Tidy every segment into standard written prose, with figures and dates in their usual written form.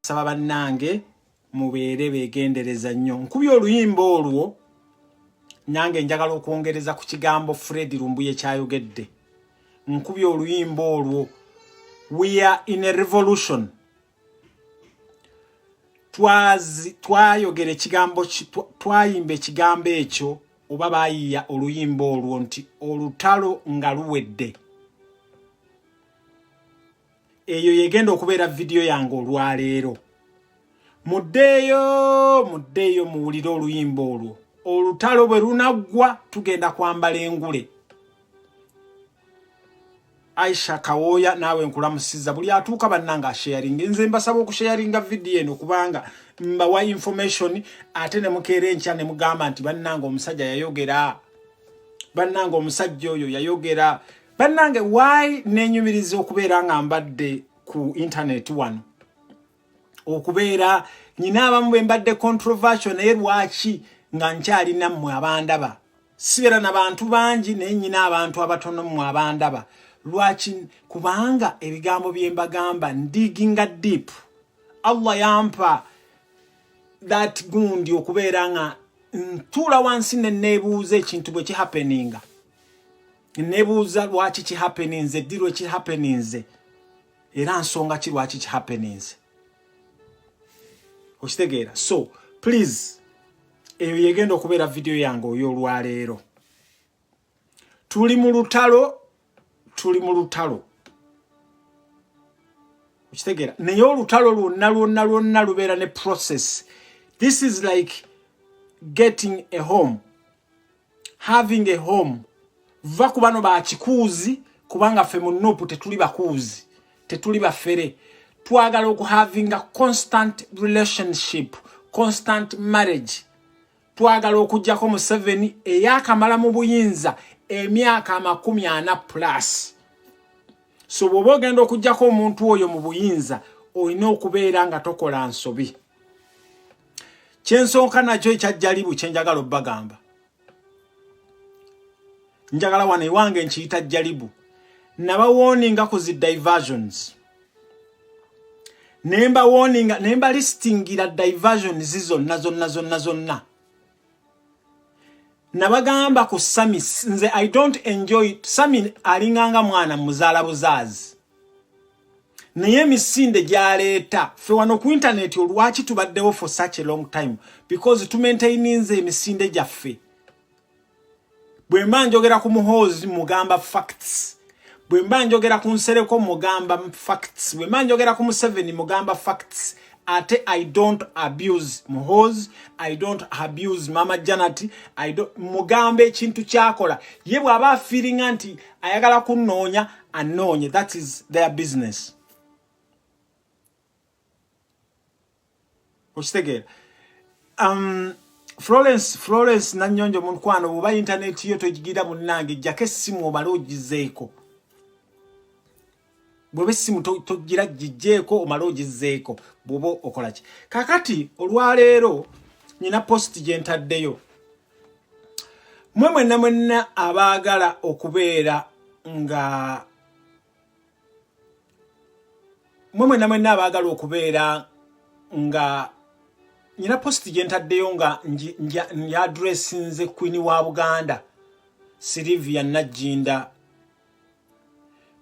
saba bannange mubeere begendereza nnyo. Nkubye oluyimba olwo nange njagala okwongereza ku kigambo Fred Lumbuye kyayogedde. Nkubye oluyimba olwo we are in a revolution. Twayogera ekigambo twayimba ekigambo ekyo oba bayiya oluyimba olwo nti olutalo nga luwedde. Eyo yegenda okubeera video yange olwaleero. Muddeeyo muwulire oluyimba olwo. Olutalo bwe lunaggwa tugenda kwambala engule. Aisha Kawoya nawe nkulamusiza buli atuuka bannanga sharing. Nze mbasaba okusharinga video eno kubanga mbawa information ate ne mukeera enkya ne mugamba nti bannanga omusajja yayogera. Bannanga omusajja oyo yayogera. Bannange why nenyumiriza okubeera nga mbadde ku internet wano. Okubeera nyina abamu bwe mbadde controversial naye lwaki nga nkyali nammwe abandaba. Sibeera na bantu bangi naye nyina abantu abatono mu abandaba. Lwaki kubanga ebigambo bye mbagamba ndiginga deep. Allah yampa that gundi okubeera nga ntula wansi ne nebuuza ekintu bwe kihappeninga. Nebuuza lwaki kihappeninze, ddirwe kihappeninze. Era nsonga ki lwaki kihappeninze. Okitegeera. So please eyo yegenda okubeera video yange oyo olwaleero. Tuli mu lutalo. Okitegeera. Naye olutalo lwonna lubeera ne process. This is like getting a home. Having a home. Va kubano ba kikuuzi kubanga ffe mu Nuupu tetuli bakuuzi. Tetuli bafere. Twagala oku having a constant relationship. Constant marriage. Twagala okujjako Museveni eyakamala mu buyinza emyaka 40 plus. So bw'oba ogenda okujjako omuntu oyo mu buyinza olina okubeera nga tokola nsobi. Kyensonka nakyo ekyajjalibu kyenjagala obbagamba. Njagala wane wange nkiyita jjalibu. Naba warninga ku zi diversions. Nemba warninga, nemba listingira diversions zonna. Nabagamba ku Sami, nze I don't enjoy it. Sami alinganga mwana muzaala buzaazi. Naye emisinde gyaleeta ffe wano ku internet olwaki tubaddewo for such a long time because tumaintaininze emisinde gyaffe. Bwe mba njogera ku Muhoozi mugamba facts. Bwe mba njogera ku Nsereko mugamba facts. Bwe mba njogera ku Museveni mugamba facts. Ate I don't abuse Muhoozi, I don't abuse Mama Janati, mugambe ekintu kyakola. Ye bw'aba feeling nti ayagala kunnoonya anoonye. That is their business. Okitegeera. Florence Nanyonjo munkwano bw'oba internet yo togigira munnange jjako essimu omale ogizeeko. Bw'oba essimu togira gijjeeko omale ogizeeko bw'oba okola ki. Kakati olwaleero nina post gye ntaddeyo. Mwenna abaagala okubeera nga mwenna abaagala okubeera nga nina post gye ntaddeyo nga addressinze Queen wa Buganda Sylvia Najjinda.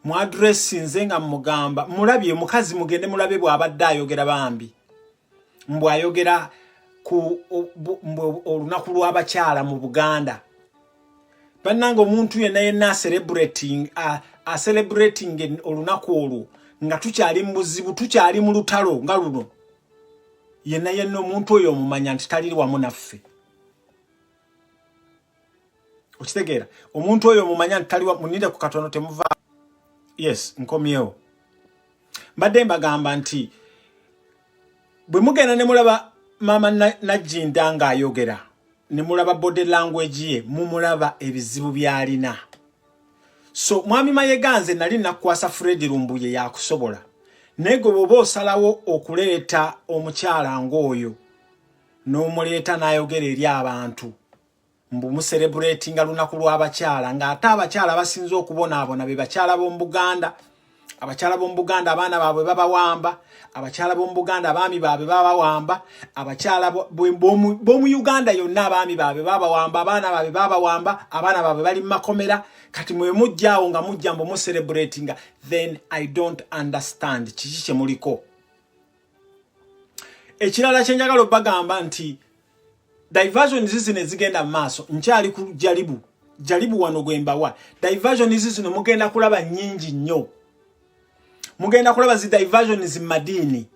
Mu addressinze nga mugamba mulabye mukazi mugende mulabe bw'abadde ayogera bambi. Mbw ayogera ku olunaku lw'abakyala mu Buganda. Bannanga omuntu yenna celebrating olunaku olwo nga tukyali mu buzibu, tukyali mu lutalo nga luno. Yenna omuntu oyo omumanya nti tali wamu naffe. Okitegeera. Omuntu oyo omumanya nti tali wamu munire ku katono temuva. Yes, nkomyewo. Mbadde mbagamba nti bwe mugenda ne mulaba Mama Najjinda nga ayogera, ne mulaba body language ye, mumulaba ebizibu byalina. So Mwami Mayeganze nali nakwasa Fred Lumbuye yakusobola. Nego bw'oba osalawo okuleeta omukyala ng'oyo n'omuleeta n'ayogera eri abantu mbu muselebratinga lunaku lw'abakyala ng'ate abakyala basinze okubonaabona be bakyala b'omu Buganda abakyala b'omu Buganda abaana baabwe babawamba, abakyala b'omu Buganda abaami baabwe babawamba, abakyala b'omu Uganda yonna abaami baabwe babawamba, abaana baabwe babawamba, abaana baabwe bali mu makomera. Kati mwe mujjaawo nga mujja mbu mu celebrating, then I don't understand kiki kye muliko. Ekirala kye njagala bagamba nti diversion zino zigenda maaso, nkyali ku jalibu wano gwembawa. Diversion zino mugenda kulaba nnyingi nnyo. Mugenda kulaba zi diversion zi madini.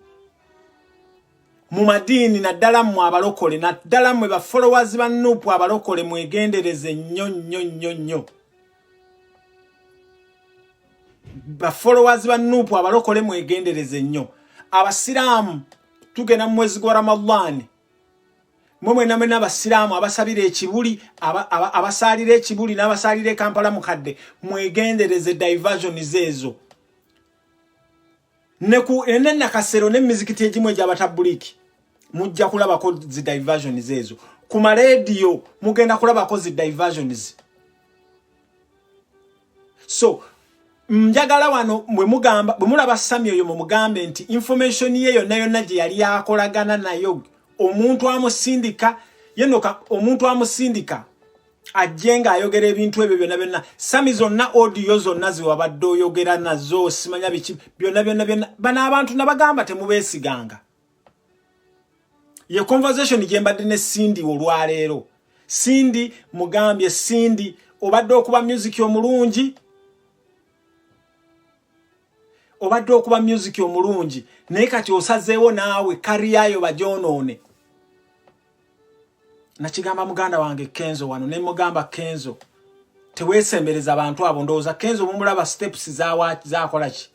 Mu madini naddala mu abalokole, naddala mwe ba followers ba Nuupu abalokole mwegendereze nnyo. Ba followers ba Nuupu abalokole mwegendereze nnyo. Abasiraamu tugenda mu mwezi gwa Ramadhan. Mwe namwe abasiraamu abasabira ekibuli, abasalira ekibuli n'abasalira Kampala mukadde mwegendereze diversion zezo. Enena kasero ne mizikiti egimu egy'abatabuliki mujja kulabako zi diversion zezo. Ku ma radio mugenda kulabako zi diversions. So njagala wano mwe mulaba Sammy oyo mugambe nti information ye yonna gye yali akolagana nayo omuntu amusindika yenoka omuntu amusindika ajenga ayogera ebintu ebyo byonna. Sammy zonna audio zonna ziwabadde oyogera nazo simanya biki byonna bana abantu nabagamba temubeesiganga. Ye conversation gye mbadde ne Cindy olwaleero. Cindy mugambye Cindy obadde okuba music omulungi. Obadde okuba music omulungi naye kati osazeewo naawe kariyayo bajonoone. Nakigamba muganda wange Kenzo wano ne mugamba Kenzo teweesembereza abantu abo ndowooza Kenzo mumulaba steps zakola ki.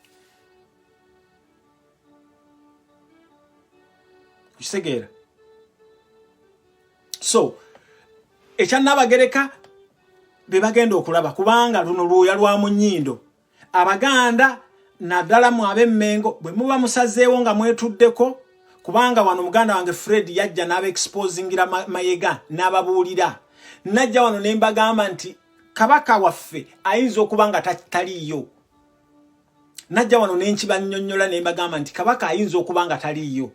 Kisegeera. So ekyannabagereka be bagenda okulaba kubanga luno lwoya lwa munyindo. Abaganda naddala mu ab'Emmengo bwe muba musazeewo nga mwetuddeko kubanga wano muganda wange Fred yajja n'aba exposingira Mayega n'ababuulira. Najja wano ne mbagamba nti kabaka waffe ayinza okuba nga taliiyo. Najja wano ne nkibannyonnyola ne mbagamba nti kabaka ayinza okuba nga taliiyo.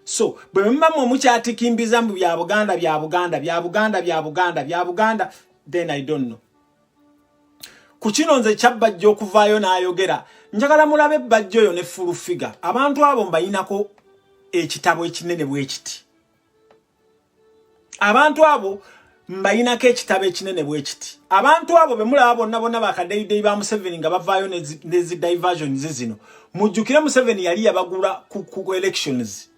So bwe mbamu mukyatikimbiza mu bya Buganda, then I don't know. Kukino nze kyabajja okuvaayo n'ayogera njagala mulabe bajjo yo ne full figure. Abantu abo mbayinako ekitabo ekinene bwe kiti. Abantu abo mbayinako ekitabo ekinene bwe kiti. Abantu abo be mulaba bonna bakadeyidey ba Museveni nga bavaayo nezi diversion zino. Mujjukire Museveni yali yabagula ku elections.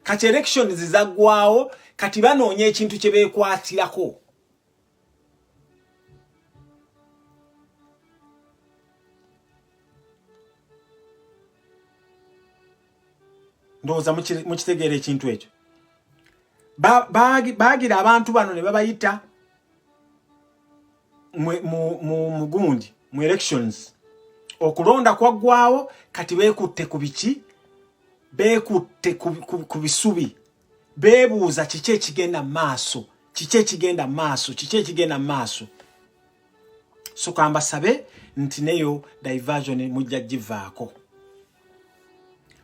Kati elections zaggwawo kati banoonya ekintu kye beekwatirako. Ndoza mukitegeera ekintu ekyo. Baagira abantu bano ne babayita mugundi mu elections. Okulonda kwaggwawo kati beekutte ku biki? Beekutte ku bisubi. Beebuuza kiki ekigenda maaso. So kambasabe nti neyo diversion mujja givaako.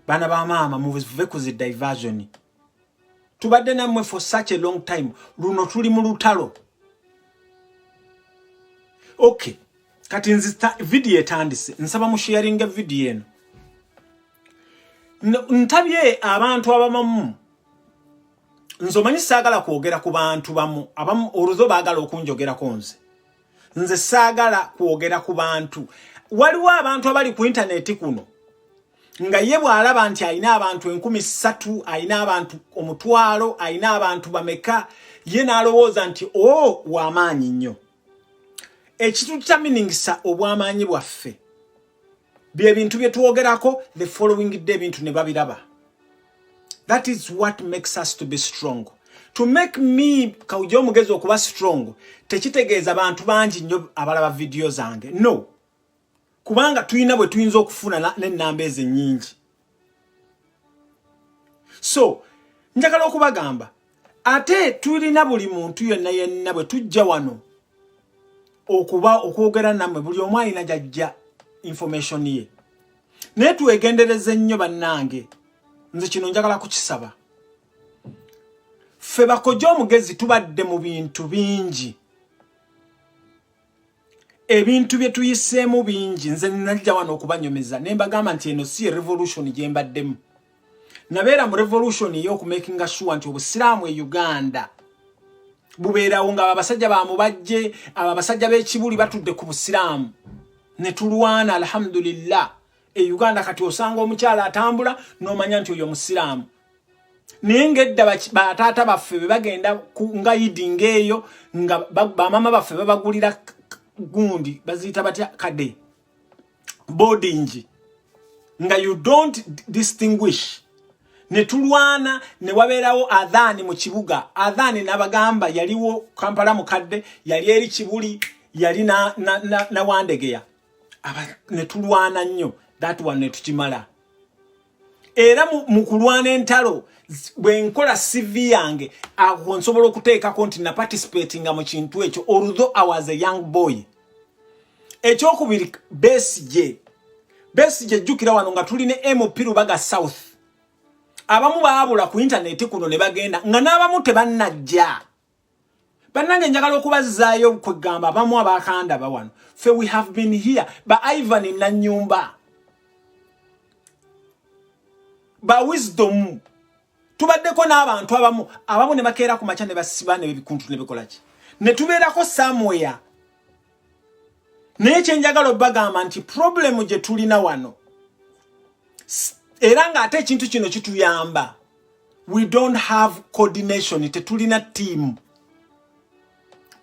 Bana ba mama muve ku zi diversion. Tubadde nammwe for such a long time. Luno tuli mu lutalo. Okay. Kati nzita video etandise. Nsaba mu sharing video eno. Ntabye abantu abamamu. Nzomanyi saagala kwogera ku bantu bamu. Abamu oluzo baagala okunjogera konze. Nze saagala kwogera ku bantu. Waliwo abantu abali ku internet kuno. Nga ye bw'alaba nti ayina abantu 13,000, ayina abantu 1,000, ayina abantu bameka, ye n'alowooza nti w'amaanyi nnyo. Ekitu kitaminingisa obw'amaanyi bwaffe. Bye bintu bye twogerako, the following day bintu ne babiraba. That is what makes us to be strong. To make me kawuja omugezi okuba strong, tekitegeeza bantu bangi nnyo abalaba video zange. No. Kubanga tuyina bwe tuyinza okufuna n'ennamba ezo ennyingi. So, njagala okubagamba, ate tulina buli muntu yenna bwe tujja wano okwogera nammwe buli omu alina jajja information ye naye tuwegendereze nnyo bannange nze kino njagala kukisaba ffe bakojja omugezi tubadde mu bintu bingi ebintu bye tuyiseemu bingi nze najja wano okubanyomeza ne mbagamba nti eno si revolution gye mbaddemu nabeera mu revolution y'okumakinga sure nti obusiraamu e Uganda bubeerawo nga abasajja bamubajje abasajja b'ekibuli batudde ku busiraamu ne tulwana alhamdulillah e Uganda kati osanga omukyala atambula n'omanya nti oyo musiraamu naye ng'edda bataata baffe be bagenda nga yidinga eyo nga bamama baffe babagulira gundi baziyita batya kade boarding nga you don't distinguish ne tulwana ne wabeerawo adhani mu kibuga adhani n'abagamba yaliwo Kampala mukadde yali eri kibuli yali na wandegeya ne tulwana nnyo that one ne tukimala era mu kulwana entalo bwe nkola CV yange akonsobola okuteekako nti na participating mu kintu ekyo although I was a young boy ekyokubiri Besigye jjukira wano nga tuli ne MP Lubaga South abamu baabula ku internet kuno ne bagenda nga n'abamu tebannajja bannange njagala okubazaayo kwegamba abamu abakanda bawano fe we have been here ba Ivan na nyumba ba wisdom tubaddeko n'abantu abamu ne bakeera ku macha ne basiba ne bikuntu ne bikola ki ne tubeerako somewhere naye kyenjagala obagamba nti problem gye tulina wano era nga ate ekintu kino kituyamba we don't have coordination tetulina team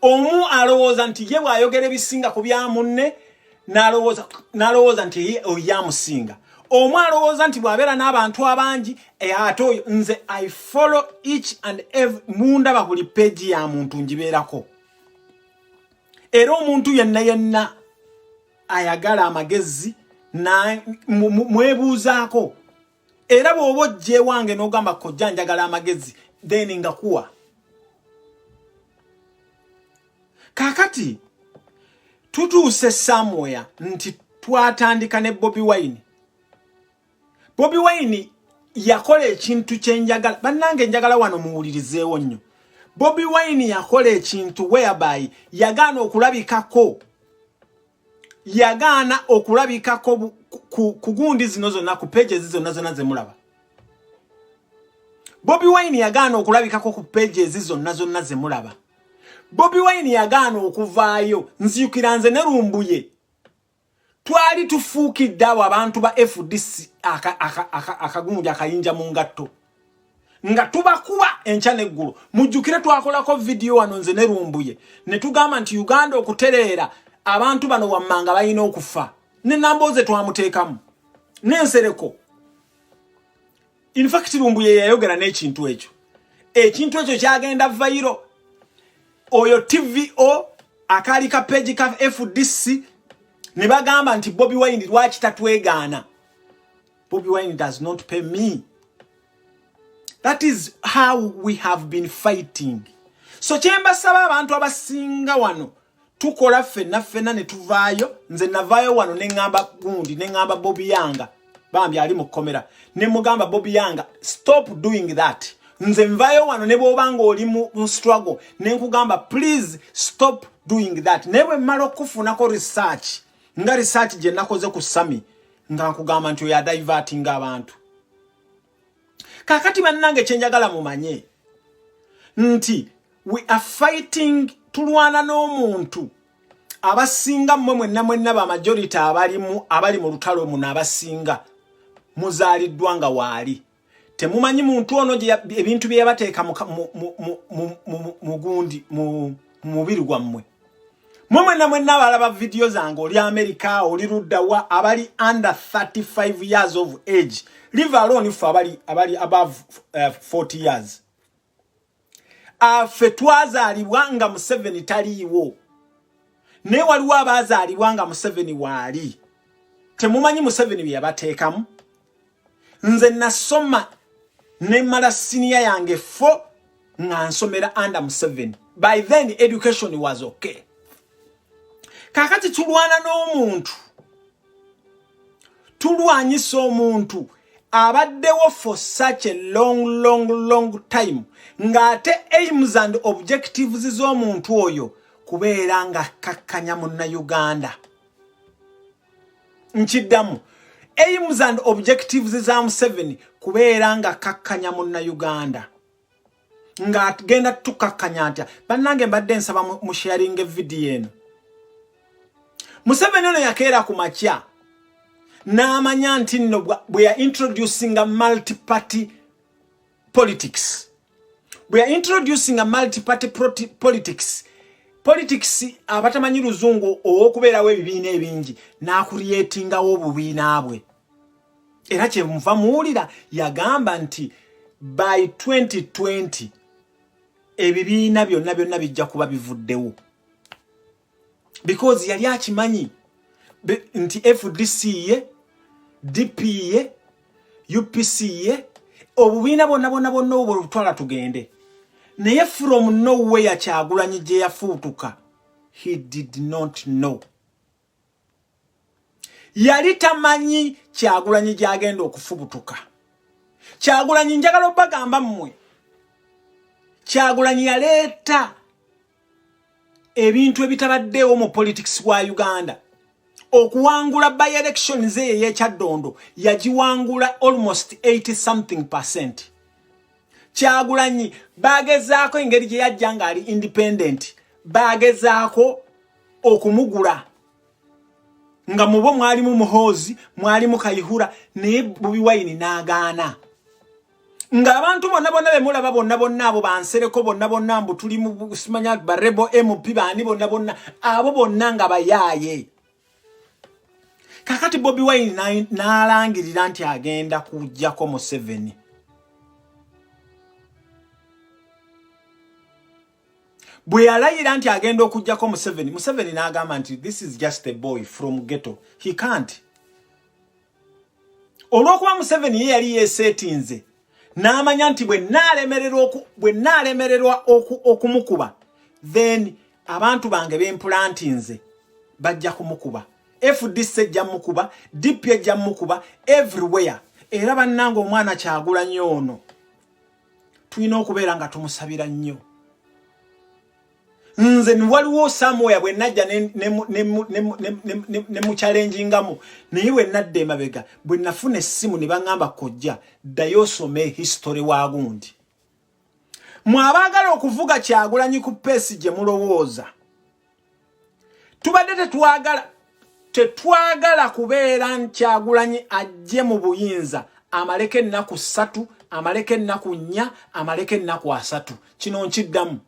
omu alowooza nti ye bw'ayogera ebisinga ku bya munne n'alowooza nti ye oyamusinga omu alowooza nti bw'abeera n'abantu abangi ate oyo nze I follow each and every mundaba buli page ya muntu njibeerako era omuntu yenna ayagala amagezi na mwebuuzaako era bw'oba ojje wange n'ogamba kojja njagala amagezi then ngakuwa kakati tutuuse somewhere nti twatandika ne Bobi Wine yakola ekintu kyenjagala bannange njagala wano muwulirizeewo nnyo Bobi Wine yakola ekintu whereby yagaana okulabikako ku gundi zino zonna ku pages zonna zemulaba Bobi Wine yagaana okulabikako ku pages zonna zemulaba Bobi Wine yagaana okuvaayo nziyukira nze ne Lumbuye twali tufuukidde abo abantu ba FDC akagundi akayinja mu ngatto nga tubakuba enkya n'eggulu mujjukire twakolako video wano nze ne Lumbuye ne tugamba nti Uganda okutereera abantu bano wammanga balina okufa ne namboze twamuteekamu n'ensereko in fact Lumbuye yayogera n'ekintu ekyo kyagenda viral oyo TVO akali ka page ka FDC ne bagamba nti Bobi Wine lwaki tatwegaana Bobi Wine does not pay me. That is how we have been fighting. So chemba saba abantu abasinga wano tukola fena ne tuvaayo nze navaayo wano ne ngamba gundi ne ngamba Bobi Yanga bambi ali mu komera ne mugamba Bobi Yanga stop doing that. Nze mvaayo wano ne bobanga oli mu struggle ne nkugamba please stop doing that. Newe malo kufunako research nga research je nakoze ku Sami nga nkugamba nti ya diverting abantu. Kakati bannange kyenjagala mumanye nti we are fighting tulwana n'omuntu abasinga mwenna ba majority abali mu lutalo muno abasinga muzaaliddwa nga waali temumanyi muntu ono ebintu bye yabateeka mu gundi mu mubiri gwammwe mwenna abalaba video zange oli America oli Ruddawa abali under 35 years of age leave alone if abali above 40 years afe twazaalibwa nga Museveni taliiwo ne waliwo abazaalibwa nga Museveni waali temumanyi Museveni bye yabateekamu nze nasoma ne mala senior yange 4 nga nsomera under Museveni. By then education was okay. Kakati tulwana n'omuntu tulwanyisa omuntu abaddewo for such a long time ng'ate aims and objectives z'omuntu oyo kubeera nga kakkanya Munnayuganda. Nkiddamu, aims and objectives za Museveni kubeera nga kakkanya Munnayuganda. Nga genda tukakkanya atya. Bannange mbadde nsaba mu sharing video eno. Museveni ono yakeera ku makya n'amanya nti nno bwe are introducing a multi-party politics. We are introducing a multi-party politics. Politics abatamanyi luzungu okubeerawo ebibiina ebingi n'akuliyetingawo obubiina bwe. Era kye muva muwulira yagamba nti by 2020 ebibiina byonna bijja kuba bivuddewo. Because yali akimanyi nti FDC ye, DP ye, UPC ye, obubiina bonna obutwala tugende. Naye from nowhere Kyagulanyi gye yafuutuka. He did not know. Yali tamanyi Kyagulanyi gyagenda okufubutuka. Kyagulanyi njagala obagamba mmwe. Kyagulanyi yaleeta ebintu ebitabaddewo mu politics wa Uganda. Okuwangula by elections y'ekyaddondo yagiwangula almost 80% Kyagulanyi bagezaako engeri gye yajja ng'ali independent bagezaako okumugula nga mubo mwalimu Muhoozi mwalimu Kayihura naye Bobi Wine n'agaana nga abantu bonna bemulaba bonna abo bansereko bonna mbu tuli mu simanya barebo MP bani bonna abo bonna nga bayaaye. Kakati Bobi Wine n'alangirira nti agenda kujjako Museveni. Bwe yalayira nti agenda okujjako Museveni n'agamba nti this is just a boy from ghetto. He can't. Olw'okuba Museveni ye yali yeesetinze n'amanya nti bwe nnaalemererwa okumukuba then abantu bange b'emplantinze bajja kumukuba. FDC ejja mukuba, DP ejja mukuba, everywhere. Era bannange omwana Kyagulanyi ono tulina okubeera nga tumusabira nnyo. Nze waliwo somewhere bwe najja ne mu challengingamu naye bwe nadde emabega bwe nafuna essimu ne baŋŋamba kojja ddayo osome history wa gundi. Mwabaagala okuvuga Kyagulanyi ku peesi gye mulowooza. Tubadde tetwagala kubeera Kyagulanyi ajje mu buyinza amaleke ennaku 3, amaleke ennaku 4, amaleke ennaku 3. Kino nkiddamu.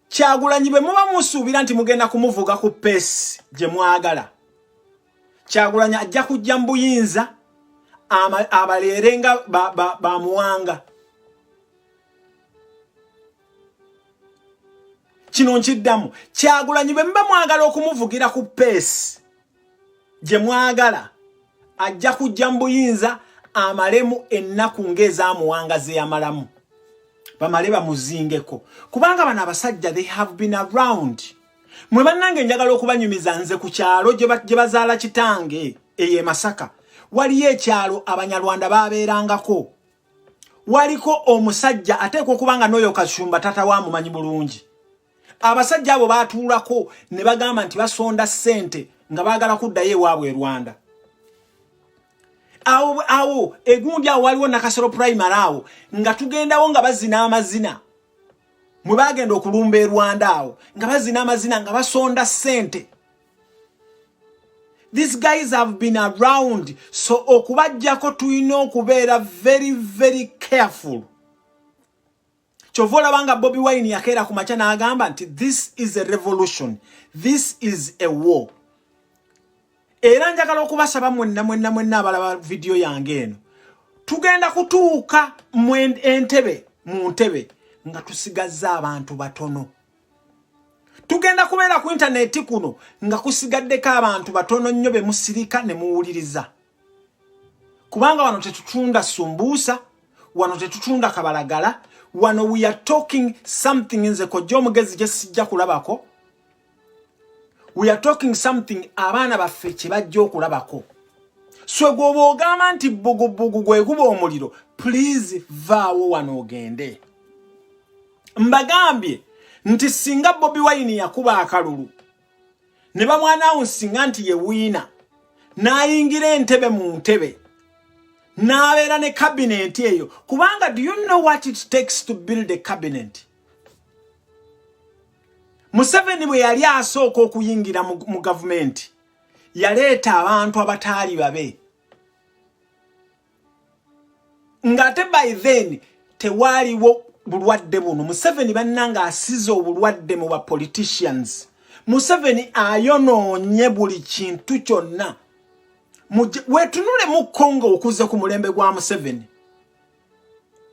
Kyagulanyi bwe muba musuubira nti mugenda kumuvuga ku peesi gye mwagala. Kyagulanyi ajja kujja mu buyinza abaleerenga bamuwanga. Kino nkiddamu. Kyagulanyi bwe muba mwagala okumuvugira ku peesi gye mwagala ajja kujja mu buyinza amalemu ennaku ng'ezaamuwanga ze yamalamu. Bamale bamuzingeko. Kubanga bano abasajja they have been around. Mwe bannange njagala okubanyumiza nze ku kyalo gye bazaala kitange eye Masaka. Waliyo ekyalo Abanyarwanda babeerangako. Waliko omusajja ateekwa okubanga n'oyo Kashumba tata wa mumanyi bulungi. Abasajja abo baatuulako ne bagamba nti basonda ssente nga baagala kuddayo ewaabwe e Rwanda. Awo egundi awo waliwo Nakasero primary awo nga tugendawo nga bazina amazina. Mwe bagenda okulumba e Rwanda awo nga bazina amazina nga basonda ssente. These guys have been around, so okubajjako tulina okubeera very careful. Chovola banga Bobi Wine yakeera ku makya n'agamba nti this is a revolution, this is a war. Era njagala okubasaba mwenna abalaba video yange eno. Tugenda kutuuka mu ntebe nga tusigazza abantu batono. Tugenda kubeera ku internet kuno nga kusigaddeko abantu batono nnyo be musirika ne muwuliriza. Kubanga wano tetutunda sumbusa, wano tetutunda kabalagala, wano we are talking something nze kojja omugezi gye sijja kulabako. we are talking something abaana baffe kye bajja okulabako. So gwoba ogamba nti bugubugu gwekuba omuliro, please vaawo wano ogende. Mbagambye nti singa Bobi Wine yakuba akalulu ne bamwanawunsinga nti ye wiina n'ayingira entebe mu ntebe n'abeera ne cabinet eyo, kubanga do you know what it takes to build a cabinet? Museveni bwe yali asooka okuyingira mu government yaleeta abantu abataali babe, ng'ate by then tewaaliwo bulwadde buno. Museveni bannanga asize obulwadde mu ba politicians. Museveni ayonoonye buli kintu kyonna. Wetunule mu Congo okuze ku mulembe gwa Museveni,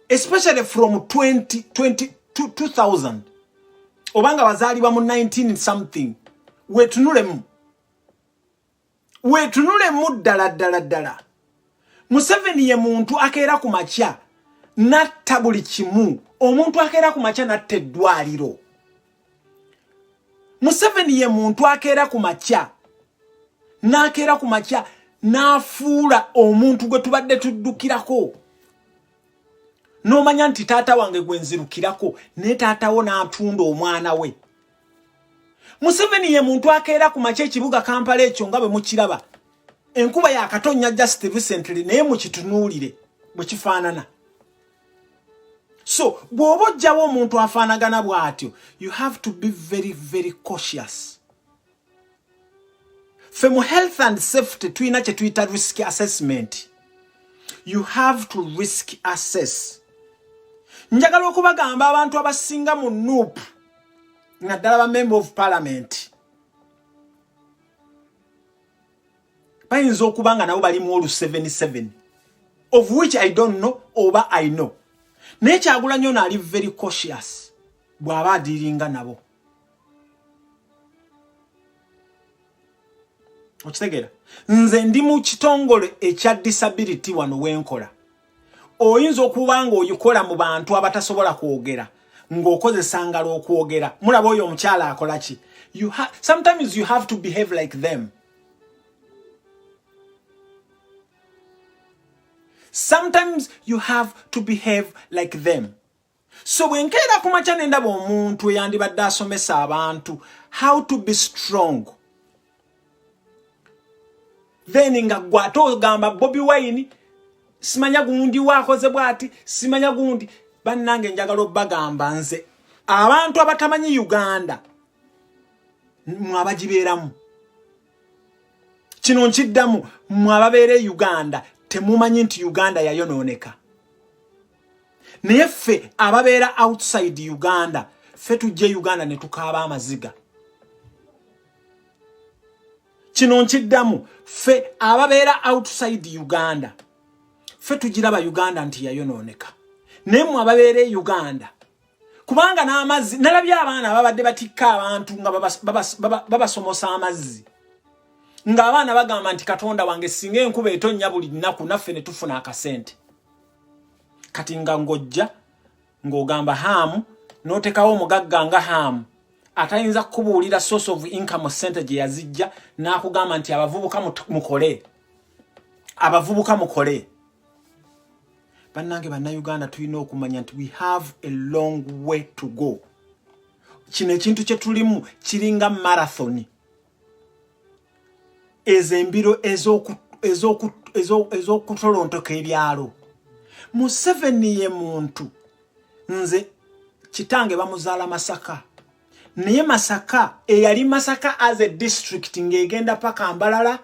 especially from 2000 obanga bazaalibwa mu 19 something. Wetunule mu ddala. Museveni ye muntu akeera ku makya natta buli kimu. Omuntu akeera ku makya natta eddwaliro. Museveni ye muntu akeera ku makya n'akeera ku makya n'afuula omuntu gwe tubadde tuddukirako. N'omanya nti taata wange gwe nzirukirako, ne taatawo n'atunda omwana we. Museveni ye muntu akeera ku makya ekibuga Kampala ekyo nga bwe mukiraba. Enkuba ya Katonnya just recently naye mukitunuulire bwe kifaanana. So bw'oba ojjawo omuntu afaanagana bw'atyo, you have to be very, very cautious. Ffe mu health and safety tuyina kye tuyita risk assessment. You have to risk assess. Njagala okubagamba abantu abasinga mu NUP naddala ba member of parliament bayinza okuba nga nabo bali mu olu 77, of which I don't know oba I know. Naye Kyagulanyi ono ali very cautious bw'aba adiringa nabo. Okitegeera? Nze ndi mu kitongole ekya disability wano wenkola. Oyinza okuba nga oyikola mu bantu abatasobola kwogera ng'okozesa ngalo okwogera. Mulaba oyo omukyala akola ki? Sometimes you have to behave like them. Sometimes you have to behave like them. So bwenkeera ku makya ne ndaba omuntu eyandibadde asomesa abantu how to be strong, then nga gwate ogamba Bobi Wine simanya gundi wakoze bwati, simanya gundi. Bannange njagala obbagamba nze abantu abatamanyi Uganda mwabagibeeramu. Kino nkiddamu, mwababeere Uganda temumanyi nti Uganda yayonooneka. Naye ffe ababeera outside Uganda, ffe tujje Uganda ne tukaaba amaziga. Kino nkiddamu, ffe ababeera outside Uganda, ffe tugiraba Uganda nti yayonooneka. Naye mmwe ababeera Uganda, kubanga n'amazzi, nalabye abaana ababadde batikka abantu nga babasomosa amazzi, ng'abaana bagamba nti Katonda wange singa enkuba etonnya buli nnaku naffe ne tufuna akasente. Kati nga ng'ojja ng'ogamba Hamu n'otekawo omugagga nga Hamu atayinza kukubuulira source of income center gye yazijja, n'akugamba nti abavubuka mukole. Bannange bannayuganda tulina okumanya nti we have a long way to go. Kino ekintu kye tulimu kiringa marathon. Ezembiro ez'okutolontoka ebyalo. Museveni ye muntu. Nze kitange bamuzaala Masaka. Naye Masaka eyali Masaka as a district ng'egenda paka Mbalala,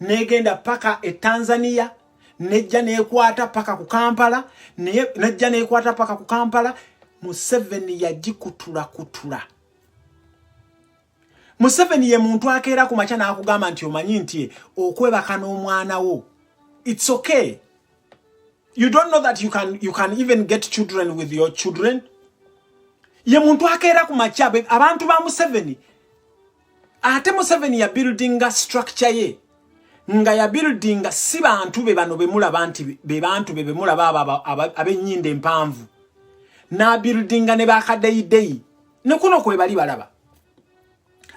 n'egenda paka Tanzania, nejja n'ekwata paka ku Kampala, nejja n'ekwata paka ku Kampala. Museveni yagikutula. Museveni ye muntu akeera ku makya n'akugamba nti omanyi nti okwebaka n'omwana wo. It's okay. You don't know that you can even get children with your children. Ye muntu akeera ku makya abantu ba Museveni. Ate Museveni ya buildinga structure ye. Nga ya buildinga si bantu be bano bemulaba nti be bantu be bemulaba abennyinde empanvu. Na buildinga ne bakaddeyi. Ne kuno kwe bali balaba.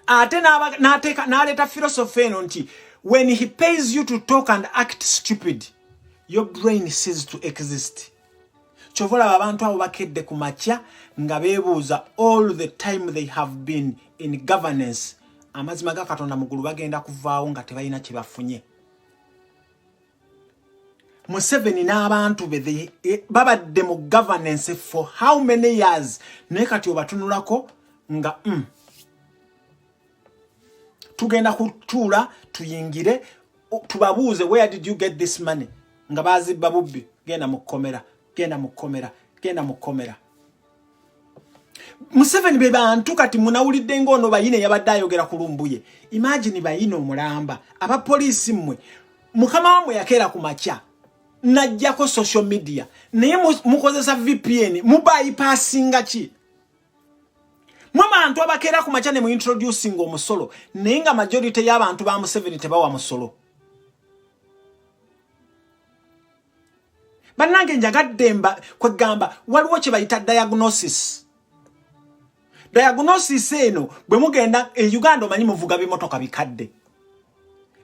ate n'aleta philosophy eno nti when he pays you to talk and act stupid, your brain ceases to exist. Chovola abantu abo bakedde ku makya nga beebuuza all the time they have been in governance. Amazima ga Katonda mugulu bagenda kuvaawo nga tebalina kye bafunye. Museveni n'abantu be babadde mu governance for how many years? Naye kati obatunulako nga tugenda kutuula tuyingire tubabuuze where did you get this money? Nga bazibba bubbi genda mu kkomera. Museveni be bantu kati munawulidde ng'ono Bayine yabadde ayogera ku lumbuye. Imagine Bayine omulamba aba poliisi mmwe mukama wamwe yakeera ku makya najjako social media naye mukozesa VPN mubypassinga ki? Mwabantu abakeera ku makya ne mu introducing omusolo naye nga majority y'abantu ba Museveni tebawa musolo. Bannange njagadde kwegamba waliwo kye bayita diagnosis. Diagnosis eno bwe mugenda e Uganda omanyi muvuga bimotoka bikadde.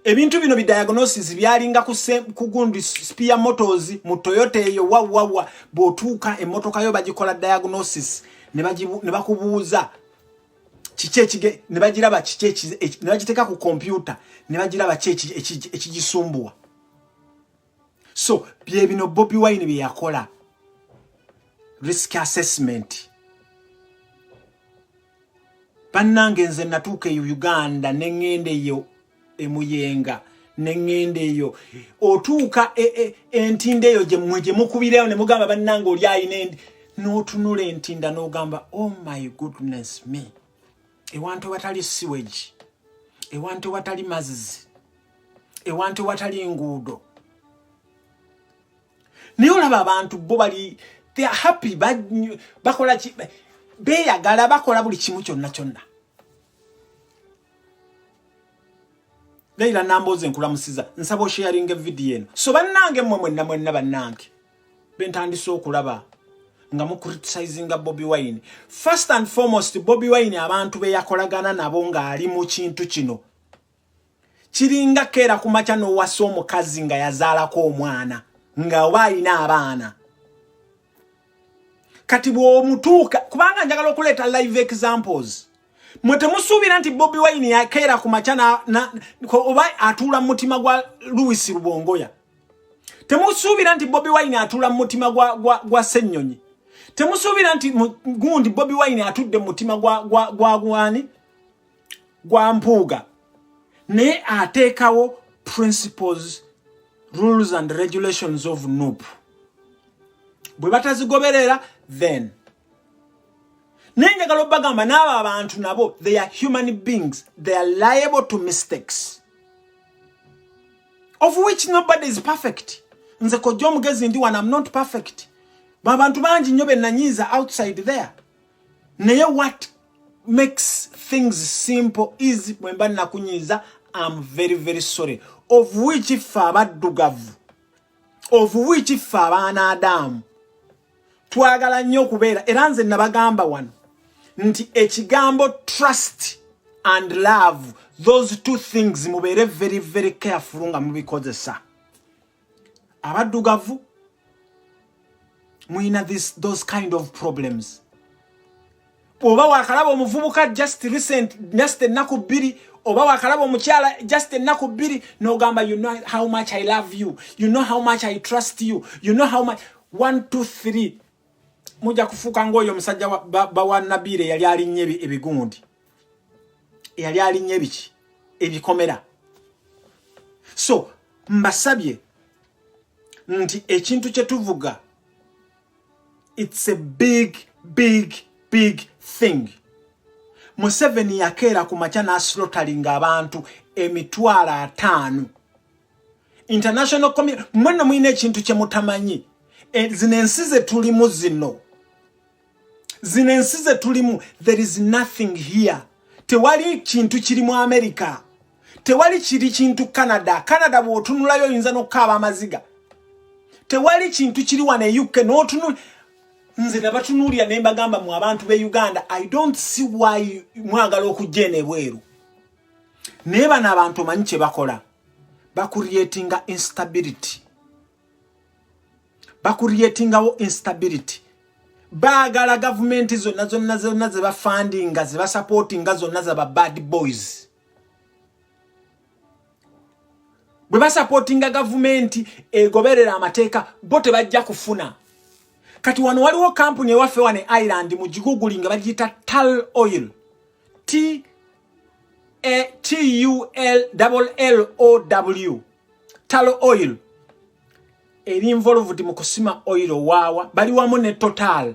Ebintu bino bi diagnosis byalinga ku gundi Spear Motors mu Toyota eyo wawa botuuka emotoka yo bagikola diagnosis ne bakubuuza kiki ne bagiraba kiki ne bagiteka ku computer ne bagiraba kiki ekijisumbuwa. So bye bino Bobi Wine bye yakola risk assessment. Bannange nze natuuka e Uganda nengende yo emuyenga nengende yo otuuka entinde yo gye mukubireyo ne mugamba bannange oli ayine n'otunula entinda n'ogamba oh my goodness me. Ewantu watali sewage, ewantu watali mazzi, ewantu watali nguudo. Naye olaba abantu bo bali they are happy bakola beyagala bakola buli kimu kyonna. Leila namboze nkulamusiza nsaba sharing video eno. So bannange mwenna bannange bentandise okulaba nga mu criticizing Bobi Wine. First and foremost Bobi Wine abantu be yakolagana nabo nga ali mu kintu kino kiringa keera ku makya no wasa omukazi nga yazaalako omwana nga wayina abaana. Kati bw'omutuuka kubanga njagala okuleeta live examples. Mwe temusuubira nti Bobi Wine yakeera ku makya oba atuula mu mutima gwa Louis Rubongoya. Temusuubira nti Bobi Wine atuula mu mutima gwa Ssennyonyi. Temusuubira nti gundi Bobi Wine atudde mu mutima gwa Mpuuga. Naye ateekawo principles, rules and regulations of NUP. Bwe batazigoberera then nenjagala bagamba n'abo abantu nabo they are human beings, they are liable to mistakes of which nobody is perfect. Nze kojja omugezi ndi one, I'm not perfect. Babantu bangi nnyo benanyiiza outside there. Naye what makes things simple is mwemba nakunyiiza I'm very very sorry, of which if abaddugavu, of which if abaana Adamu twagala nnyo okubeera. Era nze nabagamba wano nti ekigambo trust and love, those two things mubeere very very careful nga mubikozesa. Abaddugavu muina those kind of problems. Oba wakalaba omuvubuka just ennaku bbiri, oba wakalaba omukyala just ennaku bbiri n'ogamba you know how much I love you, you know how much I trust you, you know how much 1 2 3 muja kufuka ngoyo omusajja bawa Nabire yali alinnye ebigundi, yali alinnye biki ebikomera. So mbasabye nti ekintu kye tuvuga it's a big thing. Museveni yakeera ku makya n'aslaughtering abantu 5,000. International community mwenna mwine ekintu kye mutamanyi. Zino ensi ze tulimu zino. There is nothing here. Tewali kintu kiri mu America. Tewali kiri kintu Canada bw'otunulayo oyinza n'okaaba amaziga. Tewali kintu kiri wane UK n'otunula. Nze nabatunuulira ne mbagamba mu abantu be Uganda, I don't see why mwagala okujja ebweru. Neba na abantu manche bakola. Creatinga instability. Creatinga instability. Bagala government zonna ze ba funding ze ba supporting zonna za ba bad boys. Bwe ba supporting government egoberera amateeka bote bajja kufuna. Kati wano waliwo company ewaffe wane Ireland mu gigugulinga bagiyita Tal Oil. TULLOW. Tal Oil. Eri involved mu kusima oil wawa bali wamu ne Total